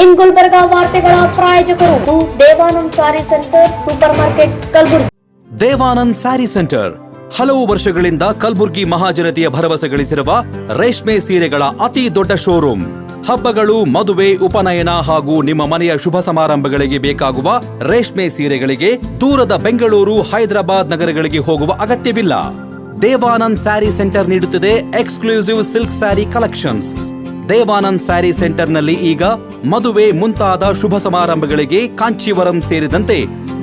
ಇನ್ ಗುಲ್ಬರ್ಗಾ ವಾರ್ತೆಗಳ ಪ್ರಾಯೋಜಕರು Devanand sari centre supermarket Kalaburagi. Devanand sari centre ಹಲವು ವರ್ಷಗಳಿಂದ ಕಲಬುರಗಿ ಮಹಾಜನತೆಯ ಭರವಸೆ ಗಳಿಸಿರುವ ರೇಷ್ಮೆ ಸೀರೆಗಳ ಅತಿ ದೊಡ್ಡ ಶೋರೂಮ್. ಹಬ್ಬಗಳು, ಮದುವೆ, ಉಪನಯನ ಹಾಗೂ ನಿಮ್ಮ ಮನೆಯ ಶುಭ ಸಮಾರಂಭಗಳಿಗೆ ಬೇಕಾಗುವ ರೇಷ್ಮೆ ಸೀರೆಗಳಿಗೆ ದೂರದ ಬೆಂಗಳೂರು, ಹೈದರಾಬಾದ್ ನಗರಗಳಿಗೆ ಹೋಗುವ ಅಗತ್ಯವಿಲ್ಲ. ದೇವಾನಂದ್ ಸ್ಯಾರಿ ಸೆಂಟರ್ ನೀಡುತ್ತಿದೆ exclusive silk sari collections. Devanand sari ಸೆಂಟರ್ನಲ್ಲಿ ಈಗ ಮದುವೆ ಮುಂತಾದ ಶುಭ ಸಮಾರಂಭಗಳಿಗೆ ಕಾಂಚೀವರಂ ಸೇರಿದಂತೆ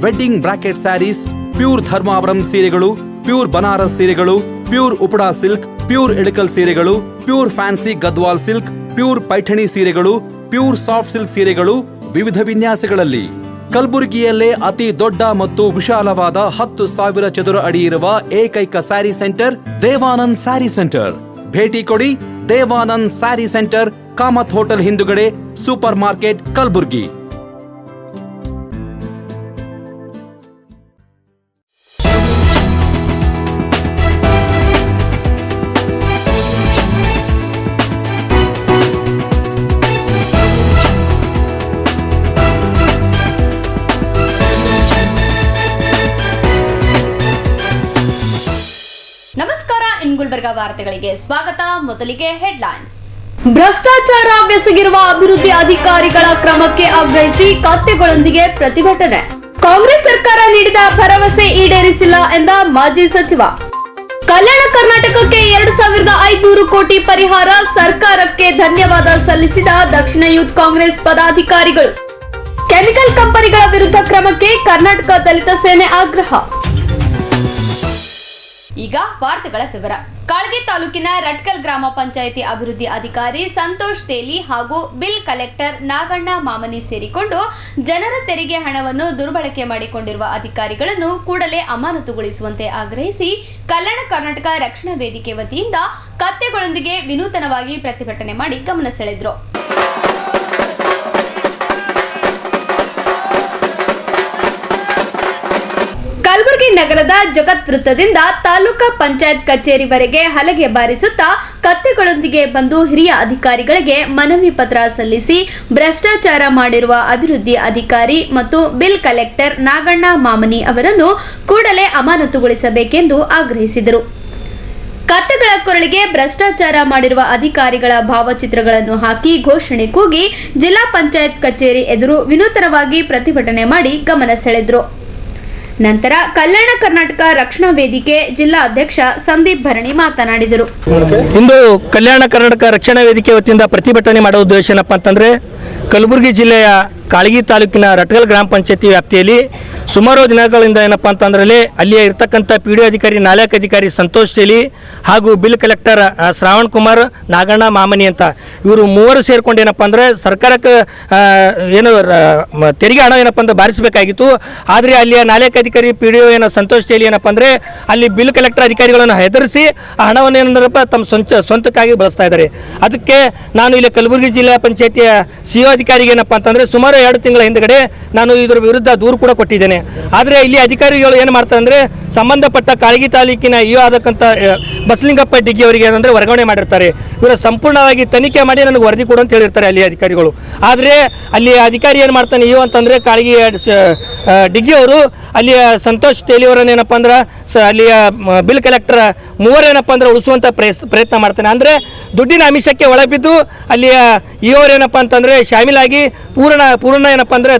wedding brocade saris, pure Dharmavaram ಸೀರೆಗಳು, ಪ್ಯೂರ್ ಬನಾರಸ್ ಸೀರೆಗಳು, pure Uppada silk, pure Ilkal ಸೀರೆಗಳು, pure fancy Gadwal silk, pure Paithani ಸೀರೆಗಳು, ಪ್ಯೂರ್ ಸಾಫ್ಟ್ ಸಿಲ್ಕ್ ಸೀರೆಗಳು ವಿವಿಧ ವಿನ್ಯಾಸಗಳಲ್ಲಿ. ಕಲಬುರಗಿಯಲ್ಲೇ ಅತಿ ದೊಡ್ಡ ಮತ್ತು ವಿಶಾಲವಾದ 10,000 ಚದುರ ಅಡಿ ಇರುವ ಏಕೈಕ ಸ್ಯಾರಿ ಸೆಂಟರ್ ದೇವಾನಂದ್ ಸ್ಯಾರಿ ಸೆಂಟರ್. ಭೇಟಿ ಕೊಡಿ. ದೇವಾನಂದ್ ಸ್ಯಾರಿ ಸೆಂಟರ್, ಕಾಮತ್ ಹೋಟೆಲ್ ಹಿಂದುಗಡೆ, ಸೂಪರ್ ಮಾರ್ಕೆಟ್, ಕಲಬುರಗಿ. ನಮಸ್ಕಾರ. ಇನ್ ಗುಲ್ಬರ್ಗಾ ವಾರ್ತೆಗಳಿಗೆ ಸ್ವಾಗತ. ಮೊದಲಿಗೆ ಹೆಡ್ಲೈನ್ಸ್. ಭ್ರಷ್ಟಾಚಾರ ಬೆಸಗಿರುವ ಅಭಿವೃದ್ಧಿ ಅಧಿಕಾರಿಗಳ ಕ್ರಮಕ್ಕೆ ಆಗ್ರಹಿಸಿ ಕತ್ತೆಗಳೊಂದಿಗೆ ಪ್ರತಿಭಟನೆ. ಕಾಂಗ್ರೆಸ್ ಸರ್ಕಾರ ನೀಡಿದ ಭರವಸೆ ಈಡೇರಿಸಿಲ್ಲ ಎಂದ ಮಾಜಿ ಸಚಿವ. ಕಲ್ಯಾಣ ಕರ್ನಾಟಕಕ್ಕೆ 2,500 ಕೋಟಿ ಪರಿಹಾರ, ಸರ್ಕಾರಕ್ಕೆ ಧನ್ಯವಾದ ಸಲ್ಲಿಸಿದ ದಕ್ಷಿಣ ಯೂತ್ ಕಾಂಗ್ರೆಸ್ ಪದಾಧಿಕಾರಿಗಳು. ಕೆಮಿಕಲ್ ಕಂಪನಿಗಳ ವಿರುದ್ಧ ಕ್ರಮಕ್ಕೆ ಕರ್ನಾಟಕ ದಲಿತ ಸೇನೆ ಆಗ್ರಹ. ಈಗ ವಾರ್ತೆಗಳ ವಿವರ. ಕಾಳಗಿ ತಾಲೂಕಿನ ರಟ್ಕಲ್ ಗ್ರಾಮ ಪಂಚಾಯಿತಿ ಅಭಿವೃದ್ಧಿ ಅಧಿಕಾರಿ ಸಂತೋಷ್ ತೇಲಿ ಹಾಗೂ ಬಿಲ್ ಕಲೆಕ್ಟರ್ ನಾಗಣ್ಣ ಮಾಮನಿ ಸೇರಿಕೊಂಡು ಜನರ ತೆರಿಗೆ ಹಣವನ್ನು ದುರ್ಬಳಕೆ ಮಾಡಿಕೊಂಡಿರುವ ಅಧಿಕಾರಿಗಳನ್ನು ಕೂಡಲೇ ಅಮಾನತುಗೊಳಿಸುವಂತೆ ಆಗ್ರಹಿಸಿ ಕಲ್ಯಾಣ ಕರ್ನಾಟಕ ರಕ್ಷಣಾ ವೇದಿಕೆ ವತಿಯಿಂದ ಕತ್ತೆಗಳೊಂದಿಗೆ ವಿನೂತನವಾಗಿ ಪ್ರತಿಭಟನೆ ಮಾಡಿ ಗಮನ ಸೆಳೆದರು. ಕಲಬುರಗಿ ನಗರದ ಜಗತ್ ವೃತ್ತದಿಂದ ತಾಲೂಕಾ ಪಂಚಾಯತ್ ಕಚೇರಿವರೆಗೆ ಹಲಗೆ ಬಾರಿಸುತ್ತಾ ಕತ್ತೆಗಳೊಂದಿಗೆ ಬಂದು ಹಿರಿಯ ಅಧಿಕಾರಿಗಳಿಗೆ ಮನವಿ ಪತ್ರ ಸಲ್ಲಿಸಿ ಭ್ರಷ್ಟಾಚಾರ ಮಾಡಿರುವ ಅಭಿವೃದ್ಧಿ ಅಧಿಕಾರಿ ಮತ್ತು ಬಿಲ್ ಕಲೆಕ್ಟರ್ ನಾಗಣ್ಣ ಮಾಮನಿ ಅವರನ್ನು ಕೂಡಲೇ ಅಮಾನತುಗೊಳಿಸಬೇಕೆಂದು ಆಗ್ರಹಿಸಿದರು. ಕತ್ತೆಗಳ ಕೊರಳಿಗೆ ಭ್ರಷ್ಟಾಚಾರ ಮಾಡಿರುವ ಅಧಿಕಾರಿಗಳ ಭಾವಚಿತ್ರಗಳನ್ನು ಹಾಕಿ ಘೋಷಣೆ ಕೂಗಿ ಜಿಲ್ಲಾ ಪಂಚಾಯತ್ ಕಚೇರಿ ಎದುರು ವಿನೂತನವಾಗಿ ಪ್ರತಿಭಟನೆ ಮಾಡಿ ಗಮನ ಸೆಳೆದರು. ನಂತರ ಕಲ್ಯಾಣ ಕರ್ನಾಟಕ ರಕ್ಷಣಾ ವೇದಿಕೆ ಜಿಲ್ಲಾ ಅಧ್ಯಕ್ಷ ಸಂದೀಪ್ ಭರಣಿ ಮಾತನಾಡಿದರು. ಇಂದು ಕಲ್ಯಾಣ ಕರ್ನಾಟಕ ರಕ್ಷಣಾ ವೇದಿಕೆ ವತಿಯಿಂದ ಪ್ರತಿಭಟನೆ ಮಾಡುವ ಉದ್ದೇಶ ಏನಪ್ಪ ಅಂತಂದರೆ, ಕಲಬುರಗಿ ಜಿಲ್ಲೆಯ ಕಾಳಗಿ ತಾಲೂಕಿನ ರಟ್ಕಲ್ ಗ್ರಾಮ ಪಂಚಾಯತಿ ವ್ಯಾಪ್ತಿಯಲ್ಲಿ ಸುಮಾರು ದಿನಗಳಿಂದ ಏನಪ್ಪ ಅಂತಂದ್ರೆ ಅಲ್ಲಿಯ ಇರ್ತಕ್ಕಂಥ PDO ಅಧಿಕಾರಿ, ನಾಲ್ಕು ಅಧಿಕಾರಿ ಸಂತೋಷ್ ತೇಲಿ ಹಾಗೂ ಬಿಲ್ ಕಲೆಕ್ಟರ್ ಶ್ರಾವಣ್ ಕುಮಾರ್, ನಾಗಣ್ಣ ಮಾಮನಿ ಅಂತ ಇವರು ಮೂವರು ಸೇರ್ಕೊಂಡು ಏನಪ್ಪ ಅಂದರೆ ಸರ್ಕಾರಕ್ಕೆ ಏನು ತೆರಿಗೆ ಹಣ ಏನಪ್ಪ ಅಂದ್ರೆ ಬಾರಿಸಬೇಕಾಗಿತ್ತು. ಆದರೆ ಅಲ್ಲಿಯ ನಾಲ್ಕು ಅಧಿಕಾರಿ PDO ಏನೋ ಸಂತೋಷ್ ತೇಲಿ ಏನಪ್ಪ ಅಂದರೆ ಅಲ್ಲಿ ಬಿಲ್ ಕಲೆಕ್ಟರ್ ಅಧಿಕಾರಿಗಳನ್ನು ಹೆದರಿಸಿ ಆ ಹಣವನ್ನು ಏನಂದ್ರಪ್ಪ ತಮ್ಮ ಸ್ವಂತಕ್ಕಾಗಿ ಬಳಸ್ತಾ ಇದ್ದಾರೆ. ಅದಕ್ಕೆ ನಾನು ಇಲ್ಲಿ ಕಲಬುರಗಿ ಜಿಲ್ಲಾ ಪಂಚಾಯತಿಯ CO ಅಧಿಕಾರಿಗೆ ಏನಪ್ಪ ಅಂತಂದರೆ ಸುಮಾರು 2 ತಿಂಗಳ ಹಿಂದಗಡೆ ನಾನು ಇದರ ವಿರುದ್ಧ ದೂರು ಕೂಡ ಕೊಟ್ಟಿದ್ದೇನೆ. ಆದರೆ ಇಲ್ಲಿ ಅಧಿಕಾರಿಗಳು ಏನು ಮಾಡ್ತಾರೆ ಅಂದರೆ ಸಂಬಂಧಪಟ್ಟ ಕಾಳಗಿ ತಾಲೂಕಿನ EO ಆದಕ್ಕಂಥ ಬಸಲಿಂಗಪ್ಪ ಡಿಗ್ಗಿ ಅವರಿಗೆ ಏನಂದರೆ ವರ್ಗಾವಣೆ ಮಾಡಿರ್ತಾರೆ. ಇವರು ಸಂಪೂರ್ಣವಾಗಿ ತನಿಖೆ ಮಾಡಿ ನನಗೆ ವರದಿ ಕೊಡು ಅಂತ ಹೇಳಿರ್ತಾರೆ ಅಲ್ಲಿ ಅಧಿಕಾರಿಗಳು. ಆದರೆ ಅಲ್ಲಿ ಅಧಿಕಾರಿ ಏನು ಮಾಡ್ತಾನೆ EO ಅಂತಂದರೆ ಕಾಳಗಿ ಡಿಗ್ಗಿ ಅವರು ಅಲ್ಲಿಯ ಸಂತೋಷ್ ತೇಲಿ ಅವರನ್ನು ಏನಪ್ಪ ಅಂದ್ರೆ ಅಲ್ಲಿಯ ಬಿಲ್ ಕಲೆಕ್ಟರ್ ಮೂವರೇನಪ್ಪ ಅಂದ್ರೆ ಉಳಿಸುವಂಥ ಪ್ರಯತ್ನ ಮಾಡ್ತಾನೆ. ಅಂದರೆ ದುಡ್ಡಿನ ಆಮಿಷಕ್ಕೆ ಒಳಬಿದ್ದು ಅಲ್ಲಿಯ EO ಏನಪ್ಪ ಅಂತಂದರೆ ಶಾಮೀಲಾಗಿ ಪೂರ್ಣ ಏನಪ್ಪ ಅಂದರೆ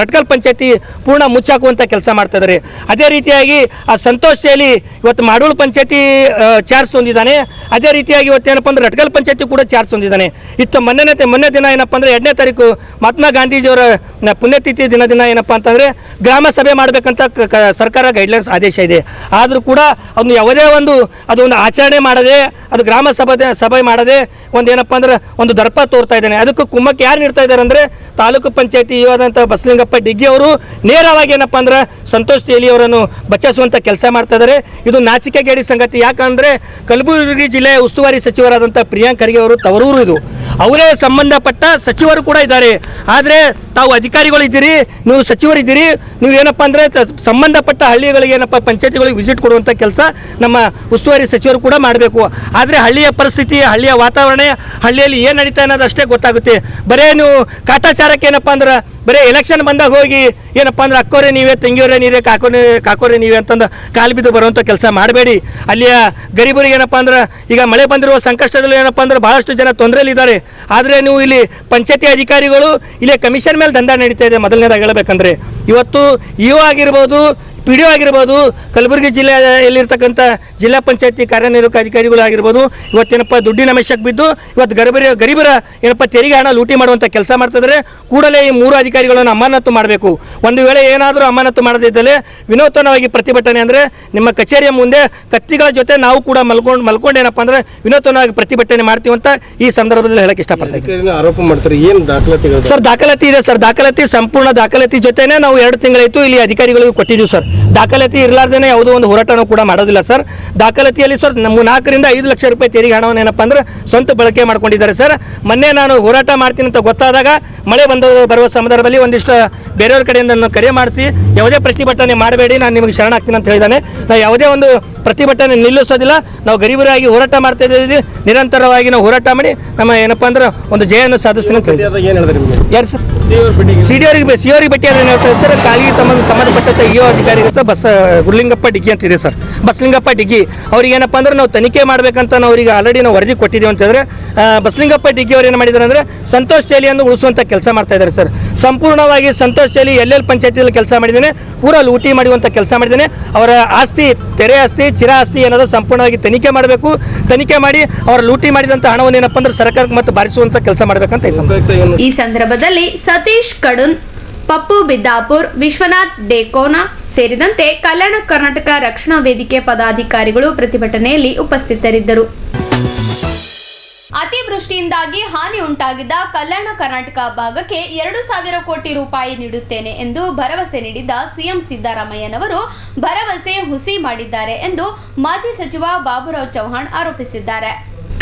ರಟ್ಕಲ್ ಪಂಚಾಯತಿ ಪೂರ್ಣ ಮುಚ್ಚಾಕುವಂಥ ಕೆಲಸ ಮಾಡ್ತಿದ್ದಾರೆ. ಅದೇ ರೀತಿಯಾಗಿ ಆ ಸಂತೋಷ್ ತೇಲಿ ಇವತ್ತು ಮಾಡೂಳು ಪಂಚಾಯತಿ ಚಾರ್ಜ್ ತಂದಿದ್ದಾನೆ. ಅದೇ ರೀತಿಯಾಗಿ ಇವತ್ತೇನಪ್ಪ ಅಂದ್ರೆ ರಟ್ಕಲ್ ಪಂಚಾಯತಿ ಕೂಡ ಚಾರ್ಜ್ ತಂದಿದ್ದಾನೆ. ಮೊನ್ನೆ ದಿನ ಏನಪ್ಪ ಅಂದರೆ 2ನೇ ತಾರೀಕು ಮಹಾತ್ಮ ಗಾಂಧೀಜಿಯವರ ಪುಣ್ಯತಿಥಿ ದಿನ ಏನಪ್ಪ ಅಂತಂದರೆ ಗ್ರಾಮ ಸಭೆ ಮಾಡಬೇಕಂತ ಸರ್ಕಾರ ಗೈಡ್ಲೈನ್ಸ್ ಆದೇಶ ಇದೆ. ಆದರೂ ಕೂಡ ಅದನ್ನು ಯಾವುದೇ ಒಂದು ಆಚರಣೆ ಮಾಡದೆ, ಅದು ಗ್ರಾಮ ಸಭೆ ಮಾಡದೆ ಏನಪ್ಪ ಅಂದ್ರೆ ಒಂದು ದರ್ಪ ತೋರ್ತಾ ಇದ್ದಾನೆ. ಅದಕ್ಕೆ ಕುಮ್ಮಕ್ಕೆ ಯಾರು ನೀಡ್ತಾ ಇದ್ದಾರೆ ಅಂದರೆ ತಾಲೂಕು ಪಂಚಾಯತಿ EO ಆದಂಥ ಬಸಲಿಂಗಪ್ಪ ಡಿಗ್ಗಿ ಅವರು ನೇರವಾಗಿ ಏನಪ್ಪ ಅಂದ್ರೆ ಸಂತೋಷ್ ತೇಲಿ ಅವರನ್ನು ಬಚಾಯಿಸುವಂಥ ಕೆಲಸ ಮಾಡ್ತಾ ಇದ್ದಾರೆ. ಇದು ನಾಚಿಕೆಗೇಡಿ ಸಂಗತಿ. ಯಾಕಂದರೆ ಕಲಬುರಗಿ ಜಿಲ್ಲೆಯ ಉಸ್ತುವಾರಿ ಸಚಿವರಾದಂಥ ಪ್ರಿಯಾಂಕ್ ಖರ್ಗೆ ಅವರು ತವರೂರು ಇದು. ಅವರೇ ಸಂಬಂಧಪಟ್ಟ ಸಚಿವರು ಕೂಡ ಇದ್ದಾರೆ. ಆದರೆ ತಾವು ಅಧಿಕಾರಿಗಳು ಇದ್ದೀರಿ, ನೀವು ಸಚಿವರಿದ್ದೀರಿ, ನೀವು ಏನಪ್ಪ ಅಂದರೆ ಸಂಬಂಧಪಟ್ಟ ಹಳ್ಳಿಗಳಿಗೆ ಏನಪ್ಪ ಪಂಚಾಯತಿಗಳಿಗೆ ವಿಸಿಟ್ ಕೊಡುವಂಥ ಕೆಲಸ ನಮ್ಮ ಉಸ್ತುವಾರಿ ಸಚಿವರು ಕೂಡ ಮಾಡಬೇಕು. ಆದರೆ ಹಳ್ಳಿಯ ಪರಿಸ್ಥಿತಿ, ಹಳ್ಳಿಯ ವಾತಾವರಣ, ಹಳ್ಳಿಯಲ್ಲಿ ಏನು ನಡೀತಾ ಅನ್ನೋದು ಅಷ್ಟೇ ಗೊತ್ತಾಗುತ್ತೆ. ಬರೇ ನೀವು ಕಾಟಾಚಾರಕ್ಕೆ ಏನಪ್ಪ ಅಂದ್ರೆ ಬರೀ ಎಲೆಕ್ಷನ್ ಬಂದಾಗ ಹೋಗಿ ಏನಪ್ಪ ಅಂದ್ರೆ ಅಕ್ಕೋರೆ ನೀವೇ, ತಂಗಿಯವರೇ ನೀವೇ, ಕಾಕೋರೆ ನೀವೇ ಅಂತಂದು ಕಾಲು ಬಿದ್ದು ಬರುವಂಥ ಕೆಲಸ ಮಾಡಬೇಡಿ. ಅಲ್ಲಿಯ ಗರೀಬರಿಗೆ ಏನಪ್ಪ ಅಂದ್ರೆ ಈಗ ಮಳೆ ಬಂದಿರುವ ಸಂಕಷ್ಟದಲ್ಲಿ ಏನಪ್ಪ ಅಂದ್ರೆ ಭಾಳಷ್ಟು ಜನ ತೊಂದರೆಯಲ್ಲಿದ್ದಾರೆ. ಆದರೆ ನೀವು ಇಲ್ಲಿ ಪಂಚಾಯತಿ ಅಧಿಕಾರಿಗಳು ಇಲ್ಲಿ ಕಮಿಷನ್ ಮೇಲೆ ದಂಡ ನಡೀತಾ ಇದೆ. ಮೊದಲನೇದಾಗಿ ಹೇಳಬೇಕಂದ್ರೆ ಇವತ್ತು ಇಒ ಆಗಿರ್ಬೋದು, ಪಿ ಡಿ ಒ ಆಗಿರ್ಬೋದು, ಕಲಬುರಗಿ ಜಿಲ್ಲೆಯಲ್ಲಿರ್ತಕ್ಕಂಥ ಜಿಲ್ಲಾ ಪಂಚಾಯತಿ ಕಾರ್ಯನಿರ್ವಾಹಕ ಅಧಿಕಾರಿಗಳು ಆಗಿರ್ಬೋದು, ಇವತ್ತೇನಪ್ಪ ದುಡ್ಡಿನ ಮೆಷಕ್ಕೆ ಬಿದ್ದು ಇವತ್ತು ಗರೀಬರ ಏನಪ್ಪ ತೆರಿಗೆ ಹಣ ಲೂಟಿ ಮಾಡುವಂಥ ಕೆಲಸ ಮಾಡ್ತಿದ್ರೆ ಕೂಡಲೇ ಈ 3 ಅಧಿಕಾರಿಗಳನ್ನು ಅಮಾನತು ಮಾಡಬೇಕು. ಒಂದು ವೇಳೆ ಏನಾದರೂ ಅಮಾನತು ಮಾಡದಿದ್ದಲ್ಲಿ ವಿನೂತನವಾಗಿ ಪ್ರತಿಭಟನೆ ಅಂದರೆ ನಿಮ್ಮ ಕಚೇರಿಯ ಮುಂದೆ ಕತ್ತಿಗಳ ಜೊತೆ ನಾವು ಕೂಡ ಮಲ್ಕೊಂಡು ಏನಪ್ಪ ಅಂದರೆ ವಿನೂತನವಾಗಿ ಪ್ರತಿಭಟನೆ ಮಾಡ್ತೀವಿ ಅಂತ ಈ ಸಂದರ್ಭದಲ್ಲಿ ಹೇಳಕ್ಕೆ ಇಷ್ಟಪಡ್ತೀನಿ. ಆರೋಪ ಮಾಡ್ತಾರೆ, ಏನು ದಾಖಲಾತಿ? ಸರ್ ದಾಖಲಾತಿ ಇದೆ ಸರ್, ದಾಖಲಾತಿ ಸಂಪೂರ್ಣ ದಾಖಲಾತಿ ಜೊತೆನೇ ನಾವು 2 ತಿಂಗಳಾಯಿತು ಇಲ್ಲಿ ಅಧಿಕಾರಿಗಳಿಗೆ ಕೊಟ್ಟಿದ್ದೀವಿ ಸರ್. ದಾಖಲಾತಿ ಇರಲಾರ್ದೇ ಯಾವುದೋ ಒಂದು ಹೋರಾಟನೂ ಕೂಡ ಮಾಡೋದಿಲ್ಲ ಸರ್. ದಾಖಲಾತಿಯಲ್ಲಿ ಸರ್ ನಮ್ಮ 4 ರಿಂದ 5 ಲಕ್ಷ ರೂಪಾಯಿ ತೆರಿಗೆ ಹಣವನ್ನು ಏನಪ್ಪ ಅಂದ್ರೆ ಸ್ವಂತ ಬಳಕೆ ಮಾಡ್ಕೊಂಡಿದ್ದಾರೆ ಸರ್. ಮೊನ್ನೆ ನಾನು ಹೋರಾಟ ಮಾಡ್ತೀನಿ ಅಂತ ಗೊತ್ತಾದಾಗ ಮಳೆ ಬರುವ ಸಂದರ್ಭದಲ್ಲಿ ಒಂದಿಷ್ಟು ಬೇರೆಯವ್ರ ಕಡೆಯಿಂದ ನಾನು ಕರೆ ಮಾಡಿಸಿ ಯಾವುದೇ ಪ್ರತಿಭಟನೆ ಮಾಡಬೇಡಿ, ನಾನು ನಿಮಗೆ ಶರಣಾಗ್ತೀನಿ ಅಂತ ಹೇಳಿದ್ದಾನೆ. ನಾವು ಯಾವುದೇ ಒಂದು ಪ್ರತಿಭಟನೆ ನಿಲ್ಲಿಸೋದಿಲ್ಲ. ನಾವು ಗರೀಬರಾಗಿ ಹೋರಾಟ ಮಾಡ್ತಾ ಇದ್ದೀವಿ, ನಿರಂತರವಾಗಿ ನಾವು ಹೋರಾಟ ಮಾಡಿ ನಮ್ಮ ಏನಪ್ಪ ಅಂದ್ರೆ ಒಂದು ಜಯವನ್ನು ಸಾಧಿಸ್ತೀನಿ ಅಂತ ಹೇಳಿದ್ವಿ. ಏನು ಹೇಳಿದ್ರೆ ನಿಮಗೆ? ಯಾರು ಸರ್? ಸಿ ಡಿ ಅವರಿಗೆ ಭೇಟಿ ಆದ್ರೆ ಏನು ಹೇಳ್ತಾರೆ ಸರ್, ಕಾಲಿಗೆ ಸಂಬಂಧಪಟ್ಟಂಥ ಇಒ ಅಧಿಕಾರಿ ಇರುತ್ತೆ, ಗುರುಲಿಂಗಪ್ಪ ಡಿಗ್ಗಿ ಅಂತಿದೆ ಸರ್, ಬಸಲಿಂಗಪ್ಪ ಡಿಗ್ಗಿ. ಅವ್ರಿಗೆ ಏನಪ್ಪ ಅಂದ್ರೆ ನಾವು ತನಿಖೆ ಮಾಡಬೇಕಂತ ನಾವು ಅವರಿಗೆ ಆಲ್ರೆಡಿ ನಾವು ವರದಿ ಕೊಟ್ಟಿದ್ದೀವಿ ಅಂತ ಹೇಳಿದ್ರೆ ಬಸಲಿಂಗಪ್ಪ ಡಿಗ್ಗಿ ಅವ್ರು ಏನು ಮಾಡಿದ್ದಾರೆ ಅಂದರೆ ಸಂತೋಷ್ ಶೈಲಿಯನ್ನು ಉಳಿಸುವಂಥ ಕೆಲಸ ಮಾಡ್ತಾ ಇದ್ದಾರೆ ಸರ್. ಸಂಪೂರ್ಣವಾಗಿ ಸಂತೋಷ್ ಶೈಲಿ ಎಲ್ಲೆಲ್ಲಿ ಪಂಚಾಯತಿಯಲ್ಲಿ ಕೆಲಸ ಮಾಡಿದ್ದೇನೆ ಪೂರಾ ಲೂಟಿ ಮಾಡುವಂಥ ಕೆಲಸ ಮಾಡಿದ್ದೇನೆ. ಅವರ ಆಸ್ತಿ, ತೆರೆ ಆಸ್ತಿ, ಚಿರ ಆಸ್ತಿ ಏನಾದರೂ ಸಂಪೂರ್ಣವಾಗಿ ತನಿಖೆ ಮಾಡಬೇಕು. ತನಿಖೆ ಮಾಡಿ ಅವರ ಲೂಟಿ ಮಾಡಿದಂಥ ಹಣವನ್ನು ಏನಪ್ಪ ಅಂದ್ರೆ ಸರ್ಕಾರಕ್ಕೆ ಮತ್ತೆ ಬಾರಿಸುವಂಥ ಕೆಲಸ ಮಾಡಬೇಕಂತ ಈ ಸಂದರ್ಭದಲ್ಲಿ ಸತೀಶ್ ಕಡುನ್, ಪಪ್ಪು ಬಿದ್ದಾಪುರ್, ವಿಶ್ವನಾಥ್ ಡೇಕೋನಾ ಸೇರಿದಂತೆ ಕಲ್ಯಾಣ ಕರ್ನಾಟಕ ರಕ್ಷಣಾ ವೇದಿಕೆ ಪದಾಧಿಕಾರಿಗಳು ಪ್ರತಿಭಟನೆಯಲ್ಲಿ ಉಪಸ್ಥಿತರಿದ್ದರು. ಅತಿವೃಷ್ಟಿಯಿಂದಾಗಿ ಹಾನಿ ಉಂಟಾಗಿದ್ದ ಕಲ್ಯಾಣ ಕರ್ನಾಟಕ ಭಾಗಕ್ಕೆ 2,000 ಕೋಟಿ ರೂಪಾಯಿ ನೀಡುತ್ತೇನೆ ಎಂದು ಭರವಸೆ ನೀಡಿದ್ದ ಸಿಎಂ ಸಿದ್ದರಾಮಯ್ಯನವರು ಭರವಸೆ ಹುಸಿ ಮಾಡಿದ್ದಾರೆ ಎಂದು ಮಾಜಿ ಸಚಿವ ಬಾಬುರಾವ್ ಚೌಹಾಣ್ ಆರೋಪಿಸಿದ್ದಾರೆ.